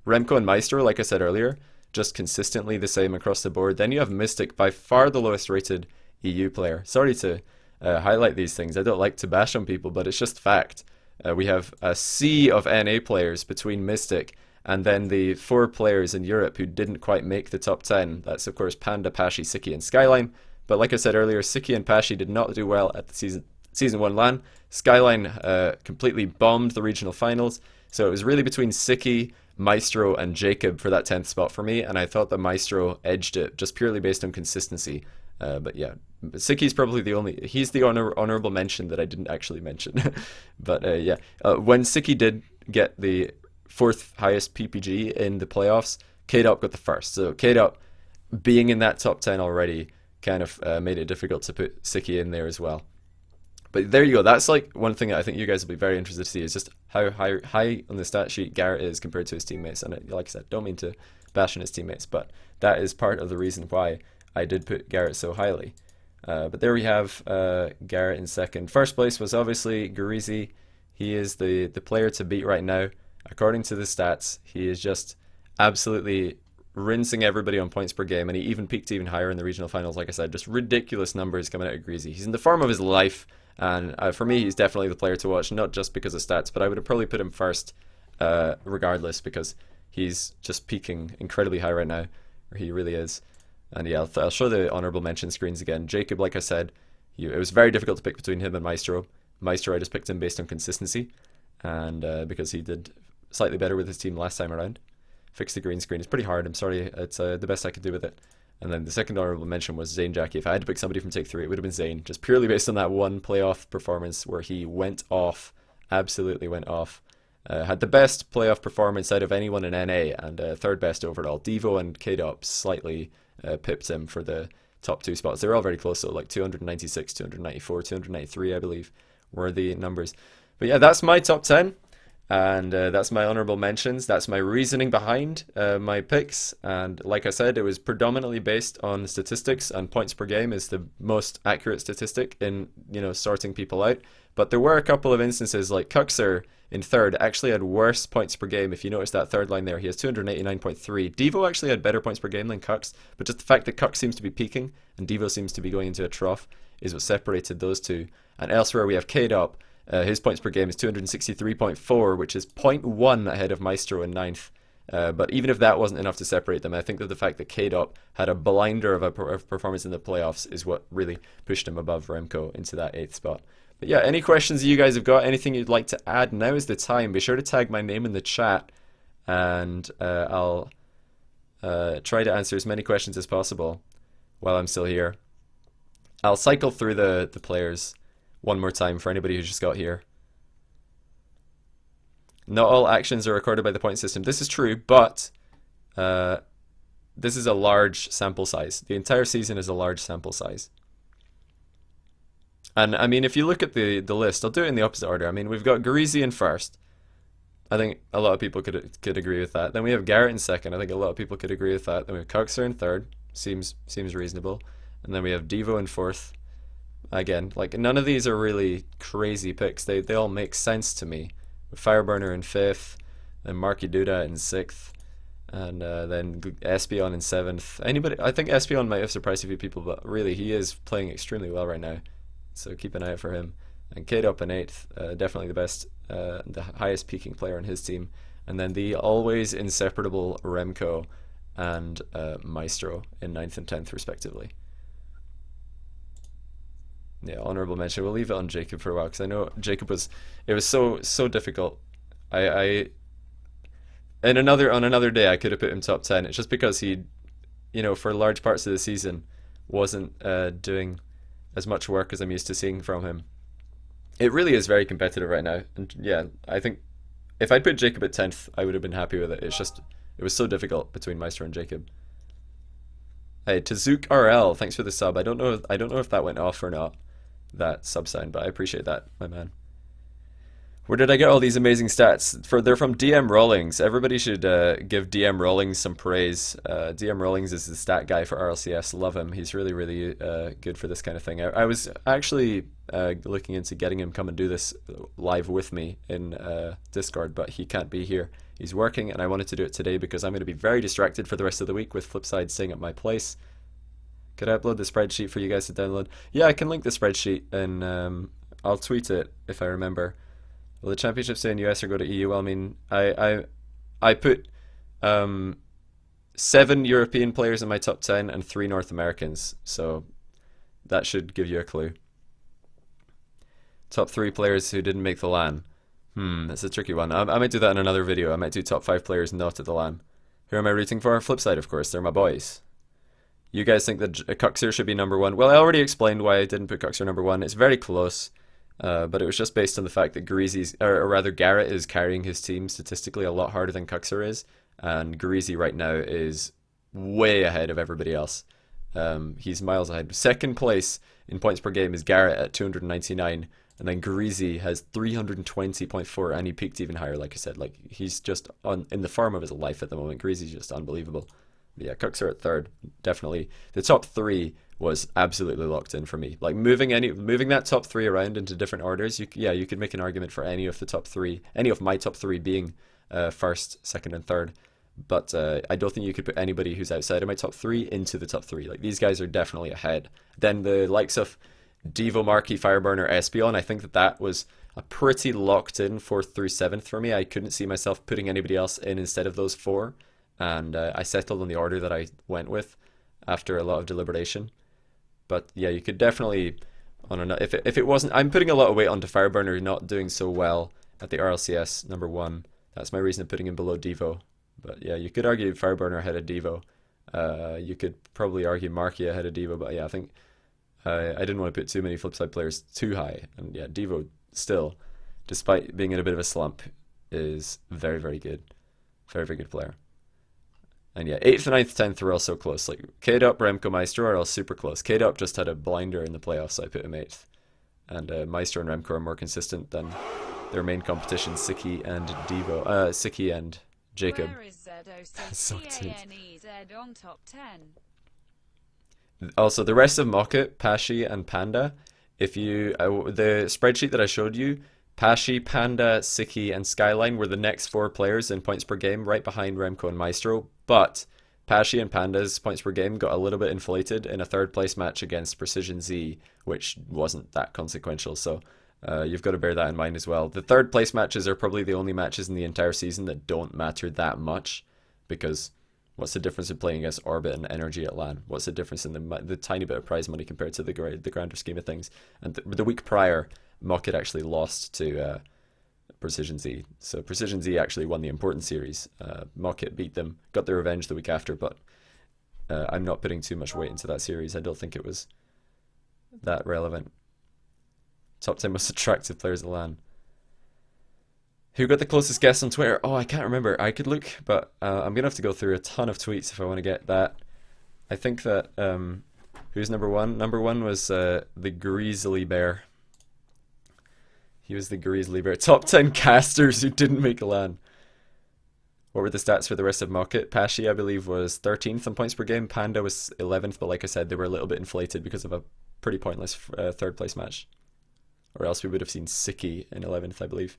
Remco and Maestro, like I said earlier, just consistently the same across the board. Then you have Mystic, by far the lowest rated EU player. Sorry to highlight these things, I don't like to bash on people, but it's just fact. We have a sea of NA players between Mystic and then the 4 players in Europe who didn't quite make the top 10. That's of course Panda, Pashy, Siki, and Skyline. But like I said earlier, Siki and Pashy did not do well at the season 1 LAN. Skyline completely bombed the regional finals. So it was really between Siki, Maestro, and Jacob for that 10th spot for me, and I thought that Maestro edged it just purely based on consistency. But yeah, Siki's probably the only, he's the honorable mention that I didn't actually mention. But yeah, when Siki did get the 4th highest PPG in the playoffs, K-Dop got the 1st. So K-Dop being in that top 10 already kind of made it difficult to put Siki in there as well. But there you go. That's like one thing that I think you guys will be very interested to see, is just how high on the stat sheet Garrett is compared to his teammates. And like I said, don't mean to bash on his teammates, but that is part of the reason why I did put Garrett so highly. But there we have Garrett in second. First place was obviously Garizi. He is the player to beat right now. According to the stats, he is just absolutely rinsing everybody on points per game, and he even peaked even higher in the regional finals. Like I said, just ridiculous numbers coming out of Greasy. He's in the form of his life, and for me, he's definitely the player to watch, not just because of stats, but I would have probably put him first regardless, because he's just peaking incredibly high right now, or he really is. And yeah, I'll show the honorable mention screens again. Jacob, like I said, it was very difficult to pick between him and Maestro. Maestro, I just picked him based on consistency, and because he did slightly better with his team last time around. Fix the green screen. It's pretty hard, I'm sorry. It's the best I could do with it. And then the second honorable mention was Zayn Jackie. If I had to pick somebody from Take 3, it would have been Zayn, just purely based on that one playoff performance where he went off, absolutely went off. Had the best playoff performance out of anyone in NA, and third best overall. Devo and K-Dop slightly pipped him for the top 2 spots. They were all very close, so like 296, 294, 293, I believe, were the numbers. But yeah, that's my top 10. And that's my honorable mentions. That's my reasoning behind my picks. And like I said, it was predominantly based on statistics, and points per game is the most accurate statistic in, sorting people out. But there were a couple of instances, like Kuxer in third actually had worse points per game. If you notice that third line there, he has 289.3. Devo actually had better points per game than Kux, but just the fact that Kux seems to be peaking and Devo seems to be going into a trough is what separated those two. And elsewhere we have K-Dop. His points per game is 263.4, which is 0.1 ahead of Maestro in 9th. But even if that wasn't enough to separate them, I think that the fact that K-Dop had a blinder of a performance in the playoffs is what really pushed him above Remco into that 8th spot. But yeah, any questions you guys have got, anything you'd like to add, now is the time. Be sure to tag my name in the chat, and I'll try to answer as many questions as possible while I'm still here. I'll cycle through the players one more time for anybody who just got here. Not all actions are recorded by the point system. This is true, but this is a large sample size. The entire season is a large sample size. And I mean, if you look at the list, I'll do it in the opposite order. I mean, we've got Garizi in first. I think a lot of people could agree with that. Then we have Garrett in second. I think a lot of people could agree with that. Then we have Kuxer in third. Seems reasonable. And then we have Devo in fourth. Again, like none of these are really crazy picks. They all make sense to me. Fireburner in fifth, then Marky Duda in sixth, and then Espeon in seventh. I think Espeon might have surprised a few people, but really he is playing extremely well right now. So keep an eye out for him. And K-Dop in eighth, definitely the best, the highest peaking player on his team. And then the always inseparable Remco and Maestro in ninth and 10th respectively. Yeah, honorable mention. We'll leave it on Jacob for a while because I know Jacob was so difficult. On another day I could have put him top 10. It's just because he, for large parts of the season wasn't doing as much work as I'm used to seeing from him. It really is very competitive right now, and yeah, I think if I'd put Jacob at 10th, I would have been happy with it. It's just it was so difficult between Maestro and Jacob. Hey, Tazook RL, thanks for the sub. I don't know if that went off or not, that sub sign, but I appreciate that, my man. Where did I get all these amazing stats? They're from DM Rawlings. Everybody should give DM Rawlings some praise. DM Rawlings is the stat guy for RLCS. Love him. He's really, really good for this kind of thing. I was actually looking into getting him come and do this live with me in Discord, but he can't be here. He's working, and I wanted to do it today because I'm going to be very distracted for the rest of the week with Flipside staying at my place. Could I upload the spreadsheet for you guys to download? Yeah, I can link the spreadsheet, and I'll tweet it if I remember. Will the championships stay in US or go to EU? Well, I mean, I put 7 European players in my top 10 and 3 North Americans, so that should give you a clue. Top 3 players who didn't make the LAN. That's a tricky one. I might do that in another video. I might do top 5 players not at the LAN. Who am I rooting for? Flipside, of course. They're my boys. You guys think that Kuxer should be number 1? Well, I already explained why I didn't put Kuxer number 1. It's very close. But it was just based on the fact that Garrett is carrying his team statistically a lot harder than Kuxer is, and Garizi right now is way ahead of everybody else. He's miles ahead. Second place in points per game is Garrett at 299, and then Garizi has 320.4, and he peaked even higher. Like I said, like he's just in the form of his life at the moment. Garizi's just unbelievable. But yeah, Kuxer at third, definitely. The top 3 was absolutely locked in for me. Like moving that top 3 around into different orders, you could make an argument for any of the top 3, any of my top 3 being first, second, and third. But I don't think you could put anybody who's outside of my top 3 into the top 3. Like these guys are definitely ahead. Then the likes of Devo, Marky, Fireburner, Espeon, I think that was a pretty locked in 4th through 7th for me. I couldn't see myself putting anybody else in instead of those 4, and I settled on the order that I went with after a lot of deliberation. But yeah, you could definitely, if it wasn't, I'm putting a lot of weight onto Fireburner not doing so well at the RLCS number 1. That's my reason of putting him below Devo. But yeah, you could argue Fireburner ahead of Devo. You could probably argue Marky ahead of Devo, but yeah, I think I didn't want to put too many Flipside players too high. And yeah, Devo still, despite being in a bit of a slump, is very, very good. Very, very good player. And yeah, 8th, 9th, 10th were all so close. Like K-Dop, Remco, Maestro are all super close. K-Dop just had a blinder in the playoffs, so I put him 8th. And Maestro and Remco are more consistent than their main competition, Siki and Devo. Siki and Jacob. Where is ZOCCANEZ on top 10? Also, the rest of Mocket, Pashi, and Panda, if you the spreadsheet that I showed you, Pashi, Panda, Siki, and Skyline were the next 4 players in points per game, right behind Remco and Maestro. But Pashi and Panda's points per game got a little bit inflated in a 3rd place match against Precision Z, which wasn't that consequential. So you've got to bear that in mind as well. The 3rd place matches are probably the only matches in the entire season that don't matter that much, because what's the difference in playing against Orbit and Energy at LAN? What's the difference in the tiny bit of prize money compared to the grander scheme of things? And the week prior, Mocket actually lost to Precision Z. So Precision Z actually won the important series. Mockit beat them, got their revenge the week after, but I'm not putting too much weight into that series. I don't think it was that relevant. Top 10 most attractive players at LAN. Who got the closest guess on Twitter? Oh, I can't remember. I could look, but I'm going to have to go through a ton of tweets if I want to get that. I think that, who's number one? Number one was the Grizzly Bear. He was the Grizzly Bear. Top 10 casters who didn't make LAN. What were the stats for the rest of Mockit? Pashi, I believe, was 13th on points per game. Panda was 11th, but like I said, they were a little bit inflated because of a pretty pointless third place match. Or else we would have seen Siki in 11th, I believe.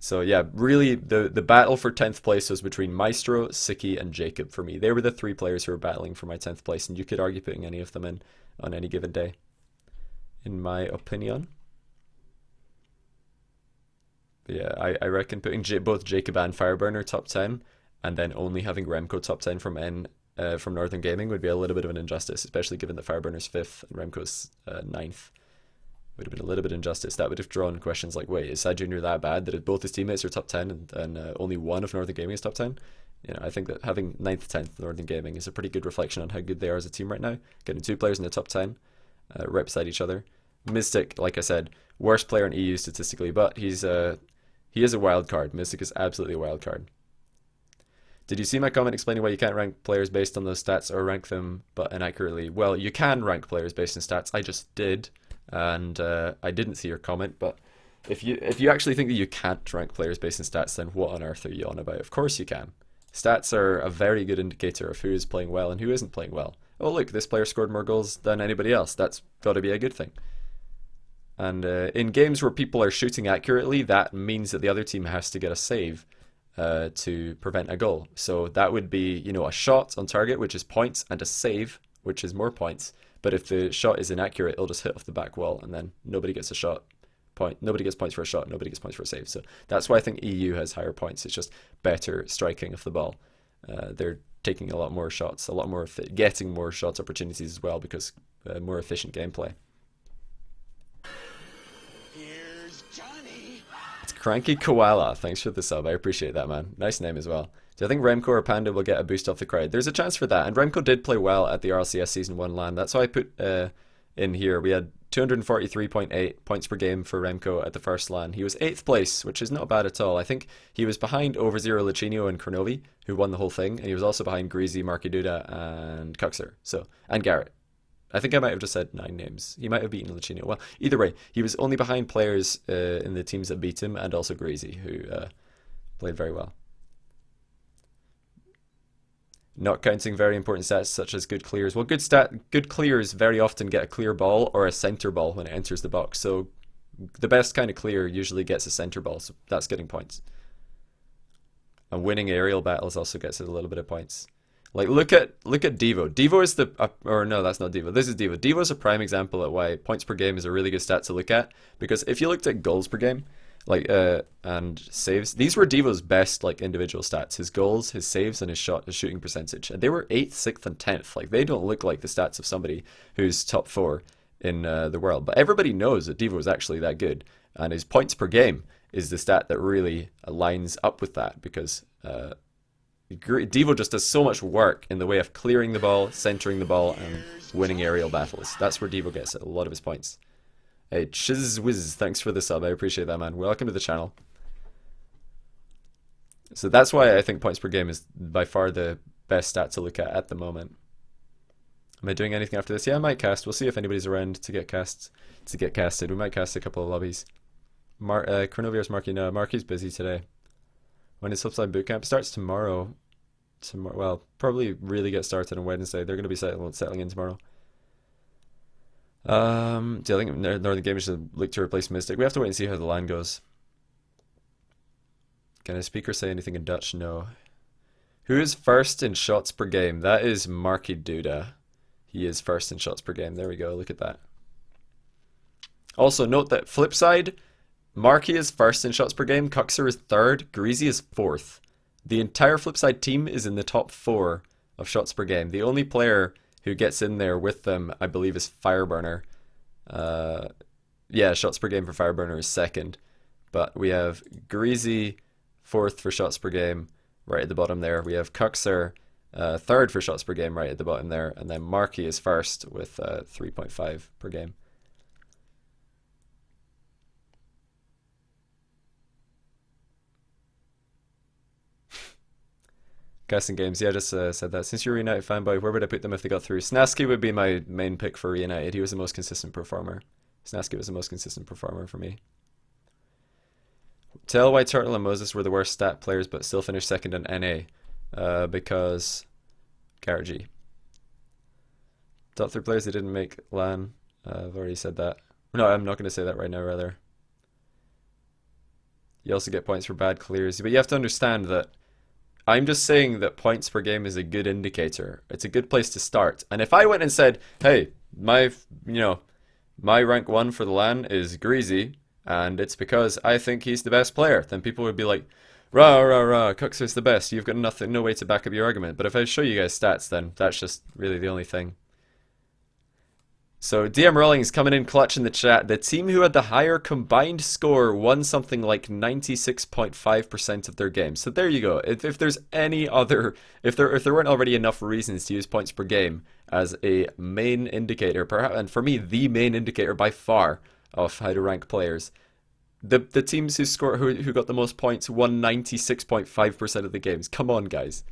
So yeah, really the battle for 10th place was between Maestro, Siki, and Jacob for me. They were the three players who were battling for my 10th place, and you could argue putting any of them in on any given day, in my opinion. But yeah, I reckon putting both Jacob and Fireburner top 10, and then only having Remco top 10 from Northern Gaming would be a little bit of an injustice, especially given that Fireburner's 5th and Remco's 9th. Would have been a little bit injustice. That would have drawn questions like, wait, is Sad Junior that bad that both his teammates are top 10 and only one of Northern Gaming is top 10? You know, I think that having 9th, 10th Northern Gaming is a pretty good reflection on how good they are as a team right now. Getting two players in the top 10, right beside each other. Mystic, like I said, worst player in EU statistically, but he is a wild card. Mystic is absolutely a wild card. Did you see my comment explaining why you can't rank players based on those stats or rank them but inaccurately? Well, you can rank players based on stats. I just did. And I didn't see your comment, but if you actually think that you can't rank players based on stats, then what on earth are you on about? Of course you can. Stats are a very good indicator of who is playing well and who isn't playing well. Oh look, this player scored more goals than anybody else. That's got to be a good thing. And in games where people are shooting accurately, that means that the other team has to get a save to prevent a goal. So that would be, you know, a shot on target, which is points, and a save, which is more points. But if the shot is inaccurate, it'll just hit off the back wall, and then nobody gets a shot. Nobody gets points for a shot. Nobody gets points for a save. So that's why I think EU has higher points. It's just better striking of the ball. They're taking a lot more shots, getting more shots opportunities as well because more efficient gameplay. Here's Johnny. It's Cranky Koala. Thanks for the sub. I appreciate that, man. Nice name as well. Do I think Remco or Panda will get a boost off the crowd? There's a chance for that, and Remco did play well at the RLCS Season 1 LAN. That's why I put in here. We had 243.8 points per game for Remco at the first LAN. He was 8th place, which is not bad at all. I think he was behind Overzero, Lichinio, and Kronovi, who won the whole thing, and he was also behind Greasy, Marky Duda, and Cuxer, and Garrett. I think I might have just said 9 names. He might have beaten Lichinio. Well, either way, he was only behind players in the teams that beat him, and also Greasy, who played very well. Not counting very important stats such as good clears. Well, good clears very often get a clear ball or a center ball when it enters the box. So the best kind of clear usually gets a center ball, so that's getting points. And winning aerial battles also gets a little bit of points. Like look at Devo. Devo is or no, that's not Devo. This is Devo. Devo is a prime example of why points per game is a really good stat to look at, because if you looked at goals per game, and saves, these were Devo's best individual stats: his goals, his saves, and his shooting percentage. And they were 8th, 6th, and 10th. They don't look like the stats of somebody who's top 4 in the world. But everybody knows that Devo is actually that good, and his points per game is the stat that really lines up with that, because Devo just does so much work in the way of clearing the ball, centering the ball, and winning aerial battles. That's where Devo gets a lot of his points. Hey, Chizwiz, thanks for the sub. I appreciate that, man. Welcome to the channel. So that's why I think points per game is by far the best stat to look at the moment. Am I doing anything after this? Yeah, I might cast. We'll see if anybody's around to get casted. We might cast a couple of lobbies. Chronovirus Marky, no, Marky's busy today. When is Flipside Bootcamp? Starts tomorrow. Well, probably really get started on Wednesday. They're going to be settling in tomorrow. Do I think Northern Gaming should look to replace Mystic? We have to wait and see how the LAN goes. Can a speaker say anything in Dutch? No. Who is first in shots per game? That is Marky Duda. He is first in shots per game. There we go. Look at that. Also, note that Flipside, Marky is first in shots per game. Cuxer is 3rd. Greasy is 4th. The entire Flipside team is in the top 4 of shots per game. The only player who gets in there with them, I believe, is Fireburner. Yeah, shots per game for Fireburner is 2nd. But we have Greasy 4th for shots per game, right at the bottom there. We have Cuxer 3rd for shots per game, right at the bottom there. And then Marky is 1st with 3.5 per game. Guessing games, yeah, just said that. Since you're a United fanboy, where would I put them if they got through? Snasky would be my main pick for United. He was the most consistent performer. Snasky was the most consistent performer for me. Tell why Turtle and Moses were the worst stat players but still finished 2nd in NA. Because Garrett G. Top 3 players that didn't make LAN. I've already said that. No, I'm not going to say that right now, rather. You also get points for bad clears. But you have to understand that I'm just saying that points per game is a good indicator. It's a good place to start. And if I went and said, hey, my rank 1 for the LAN is Greasy, and it's because I think he's the best player, then people would be like, rah, rah, rah, Cuxer's the best. You've got no way to back up your argument. But if I show you guys stats, then that's just really the only thing. So DM Rawlings coming in clutch in the chat. The team who had the higher combined score won something like 96.5% of their games. So there you go. If there's any other, if there weren't already enough reasons to use points per game as a main indicator, perhaps, and for me the main indicator by far of how to rank players, the teams who got the most points won 96.5% of the games. Come on, guys,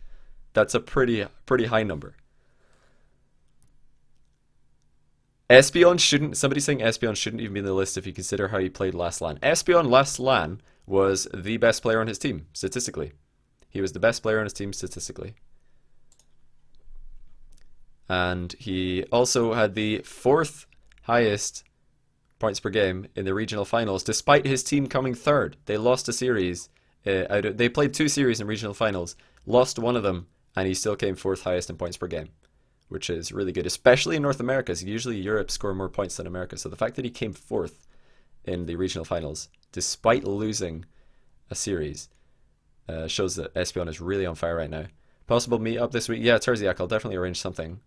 that's a pretty high number. Somebody's saying Espeon shouldn't even be in the list if you consider how he played last LAN. Espeon last LAN was the best player on his team, statistically. He was the best player on his team, statistically. And he also had the 4th highest points per game in the regional finals, despite his team coming 3rd. They lost a series. They played 2 series in regional finals, lost one of them, and he still came 4th highest in points per game, which is really good, especially in North America. So usually Europe score more points than America. So the fact that he came 4th in the regional finals, despite losing a series, shows that Espeon is really on fire right now. Possible meetup this week? Yeah, Terziak, I'll definitely arrange something.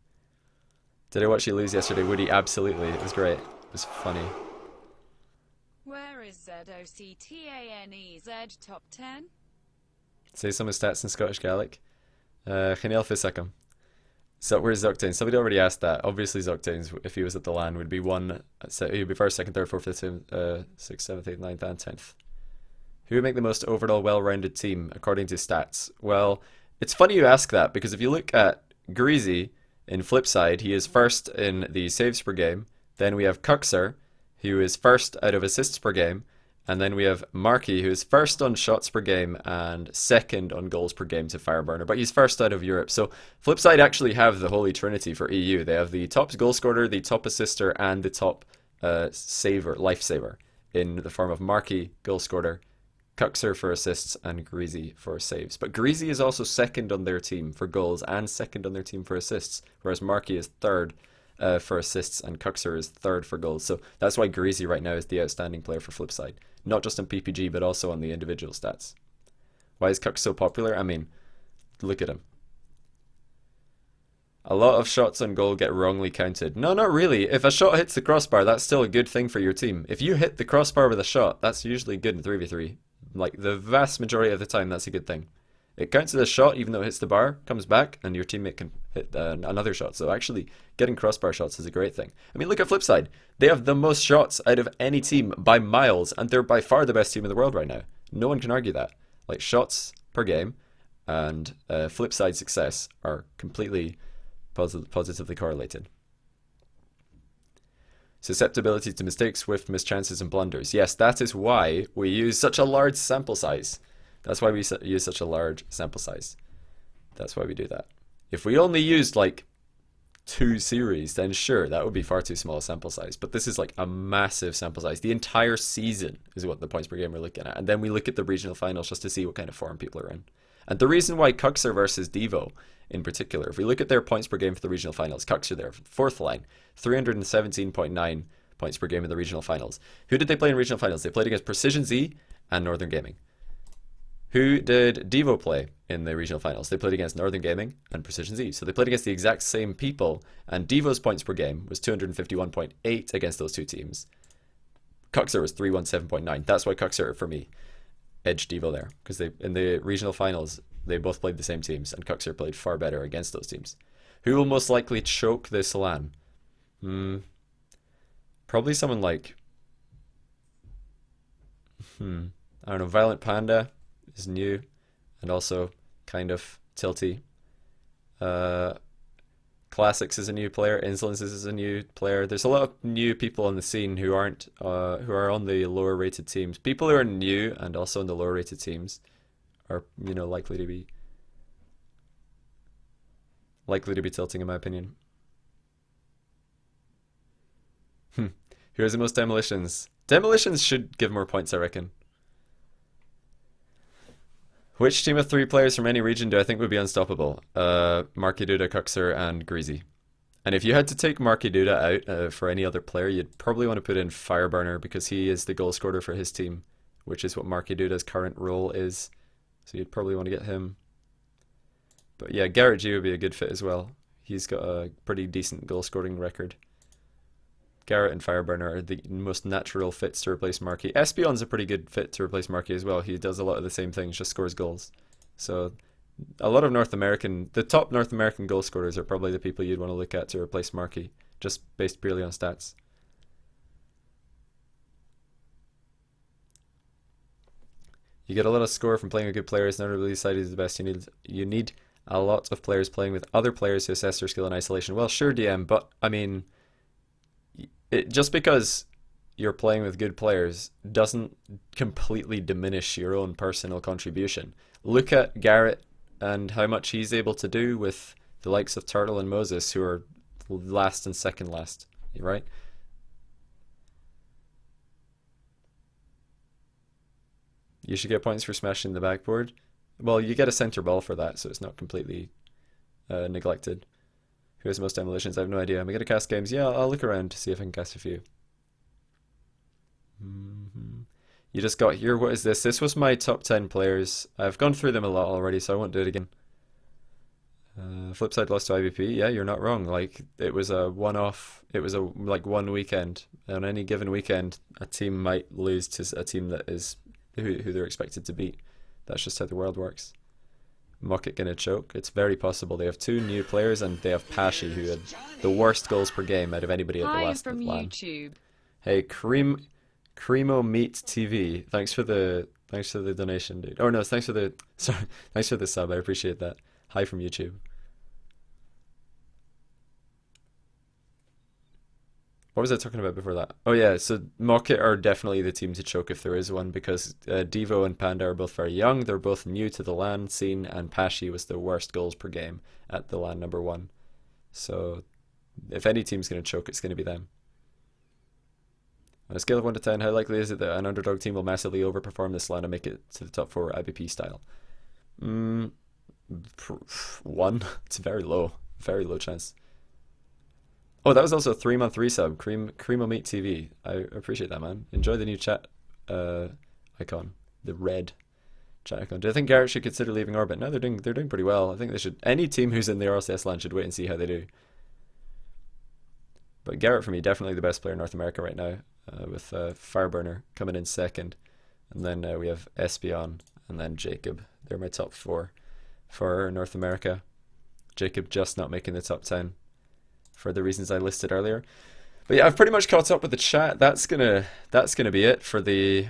Did I watch you lose yesterday, Woody? Absolutely, it was great. It was funny. Where is ZOCTANEZ top 10? Say some of his stats in Scottish Gaelic. Chanel Fisakam. So where's Zoctane? Somebody already asked that. Obviously Zoctane's, if he was at the LAN, would be he'd be 1st, 2nd, 3rd, 4th, 5th, 6th, 7th, 8th, 9th, and 10th. Who would make the most overall well-rounded team according to stats? Well, it's funny you ask that, because if you look at Greasy in Flipside, he is 1st in the saves per game. Then we have Cuxer, who is 1st out of assists per game. And then we have Marky, who is 1st on shots per game and 2nd on goals per game to Fireburner. But he's 1st out of Europe. So Flipside actually have the holy trinity for EU. They have the top goal scorer, the top assister, and the top lifesaver in the form of Marky, goal scorer, Cuxer for assists, and Greasy for saves. But Greasy is also 2nd on their team for goals and 2nd on their team for assists, whereas Marky is 3rd for assists and Cuxer is 3rd for goals. So that's why Greasy right now is the outstanding player for Flipside. Not just in PPG, but also on the individual stats. Why is Cux so popular? I mean, look at him. A lot of shots on goal get wrongly counted. No, not really. If a shot hits the crossbar, that's still a good thing for your team. If you hit the crossbar with a shot, that's usually good in 3v3. Like, the vast majority of the time, that's a good thing. It counts as a shot, even though it hits the bar, comes back, and your teammate can hit another shot. So actually, getting crossbar shots is a great thing. I mean, look at Flipside. They have the most shots out of any team by miles, and they're by far the best team in the world right now. No one can argue that. Like, shots per game and Flipside success are completely positively correlated. Susceptibility to mistakes, swift mischances, and blunders. Yes, that is why we use such a large sample size. That's why we use such a large sample size. That's why we do that. If we only used like 2 series, then sure, that would be far too small a sample size. But this is like a massive sample size. The entire season is what the points per game we're looking at. And then we look at the regional finals just to see what kind of form people are in. And the reason why Cuxer versus Devo in particular, if we look at their points per game for the regional finals, Cuxer there, 4th line, 317.9 points per game in the regional finals. Who did they play in regional finals? They played against Precision Z and Northern Gaming. Who did Devo play in the regional finals? They played against Northern Gaming and Precision Z. So they played against the exact same people, and Devo's points per game was 251.8 against those two teams. Cuxer was 317.9. That's why Cuxer, for me, edged Devo there. Because they in the regional finals, they both played the same teams, and Cuxer played far better against those teams. Who will most likely choke the Salan? Probably someone like... I don't know, Violent Panda is new, and also kind of tilty. Classics is a new player. Insolences is a new player. There's a lot of new people on the scene who aren't who are on the lower rated teams. People who are new and also on the lower rated teams are, you know, likely to be tilting, in my opinion. Who has the most demolitions? Demolitions should give more points, I reckon. Which team of 3 players from any region do I think would be unstoppable? Marky Duda, Cuxer, and Greasy. And if you had to take Marky Duda out for any other player, you'd probably want to put in Fireburner because he is the goal scorer for his team, which is what Marky Duda's current role is. So you'd probably want to get him. But yeah, Garrett G would be a good fit as well. He's got a pretty decent goal scoring record. Garrett and Fireburner are the most natural fits to replace Marky. Espeon's a pretty good fit to replace Marky as well. He does a lot of the same things, just scores goals. So a lot of the top North American goal scorers are probably the people you'd want to look at to replace Marky, just based purely on stats. You get a lot of score from playing with good players. Not really decided is the best. You need a lot of players playing with other players to assess their skill in isolation. Well, sure, DM, but I mean... just because you're playing with good players doesn't completely diminish your own personal contribution. Look at Garrett and how much he's able to do with the likes of Turtle and Moses, who are last and second last, right? You should get points for smashing the backboard. Well, you get a center ball for that, so it's not completely neglected. Who has most demolitions? I have no idea. Am I going to cast games? Yeah, I'll look around to see if I can cast a few. You just got here. What is this? This was my top 10 players. I've gone through them a lot already, so I won't do it again. Flipside lost to IBP. Yeah, you're not wrong. Like, it was a one-off. It was like one weekend. On any given weekend, a team might lose to a team that is who they're expected to beat. That's just how the world works. Mockit gonna choke? It's very possible. They have 2 new players and they have Pashi, who had the worst goals per game out of anybody at the last from LAN. YouTube. Hey, Creamo Meat TV. Thanks for the donation, dude. Oh no, thanks for the sub. I appreciate that. Hi from YouTube. What was I talking about before that? Oh yeah, so Mockit are definitely the team to choke if there is one, because Devo and Panda are both very young. They're both new to the LAN scene, and Pashi was the worst goals per game at the LAN number 1. So if any team's going to choke, it's going to be them. On a scale of 1 to 10, how likely is it that an underdog team will massively overperform this LAN and make it to the top 4 IBP style? 1. It's very low chance. Oh, that was also a 3-month resub. Creamo Meat TV. I appreciate that, man. Enjoy the new chat icon, the red chat icon. Do I think Garrett should consider leaving Orbit? No, they're doing pretty well. I think they should. Any team who's in the RLCS LAN should wait and see how they do. But Garrett for me, definitely the best player in North America right now, with Fireburner coming in second, and then we have Espeon and then Jacob. They're my top 4 for North America. Jacob just not making the top 10. For the reasons I listed earlier. But yeah, I've pretty much caught up with the chat. That's gonna be it for the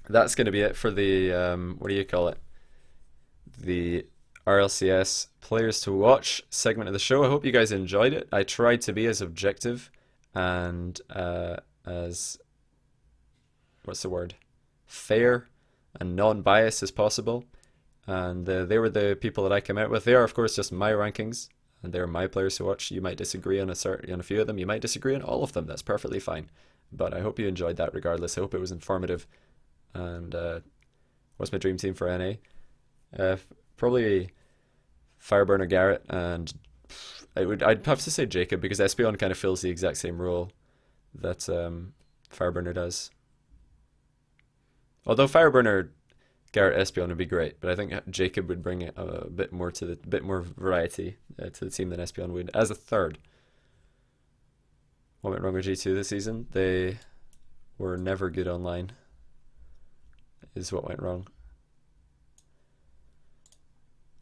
what do you call it? The RLCS players to watch segment of the show. I hope you guys enjoyed it. I tried to be as objective and as fair and non-biased as possible. And they were the people that I came out with. They are of course just my rankings. And they're my players to watch. You might disagree on a few of them. You might disagree on all of them. That's perfectly fine. But I hope you enjoyed that regardless. I hope it was informative. And what's my dream team for NA? Probably Fireburner, Garrett, and I'd have to say Jacob, because Espeon kind of fills the exact same role that Fireburner does. Although Fireburner, Garrett, Espeon would be great, but I think Jacob would bring a bit more variety to the team than Espeon would as a third. What went wrong with G2 this season? They were never good online, is what went wrong.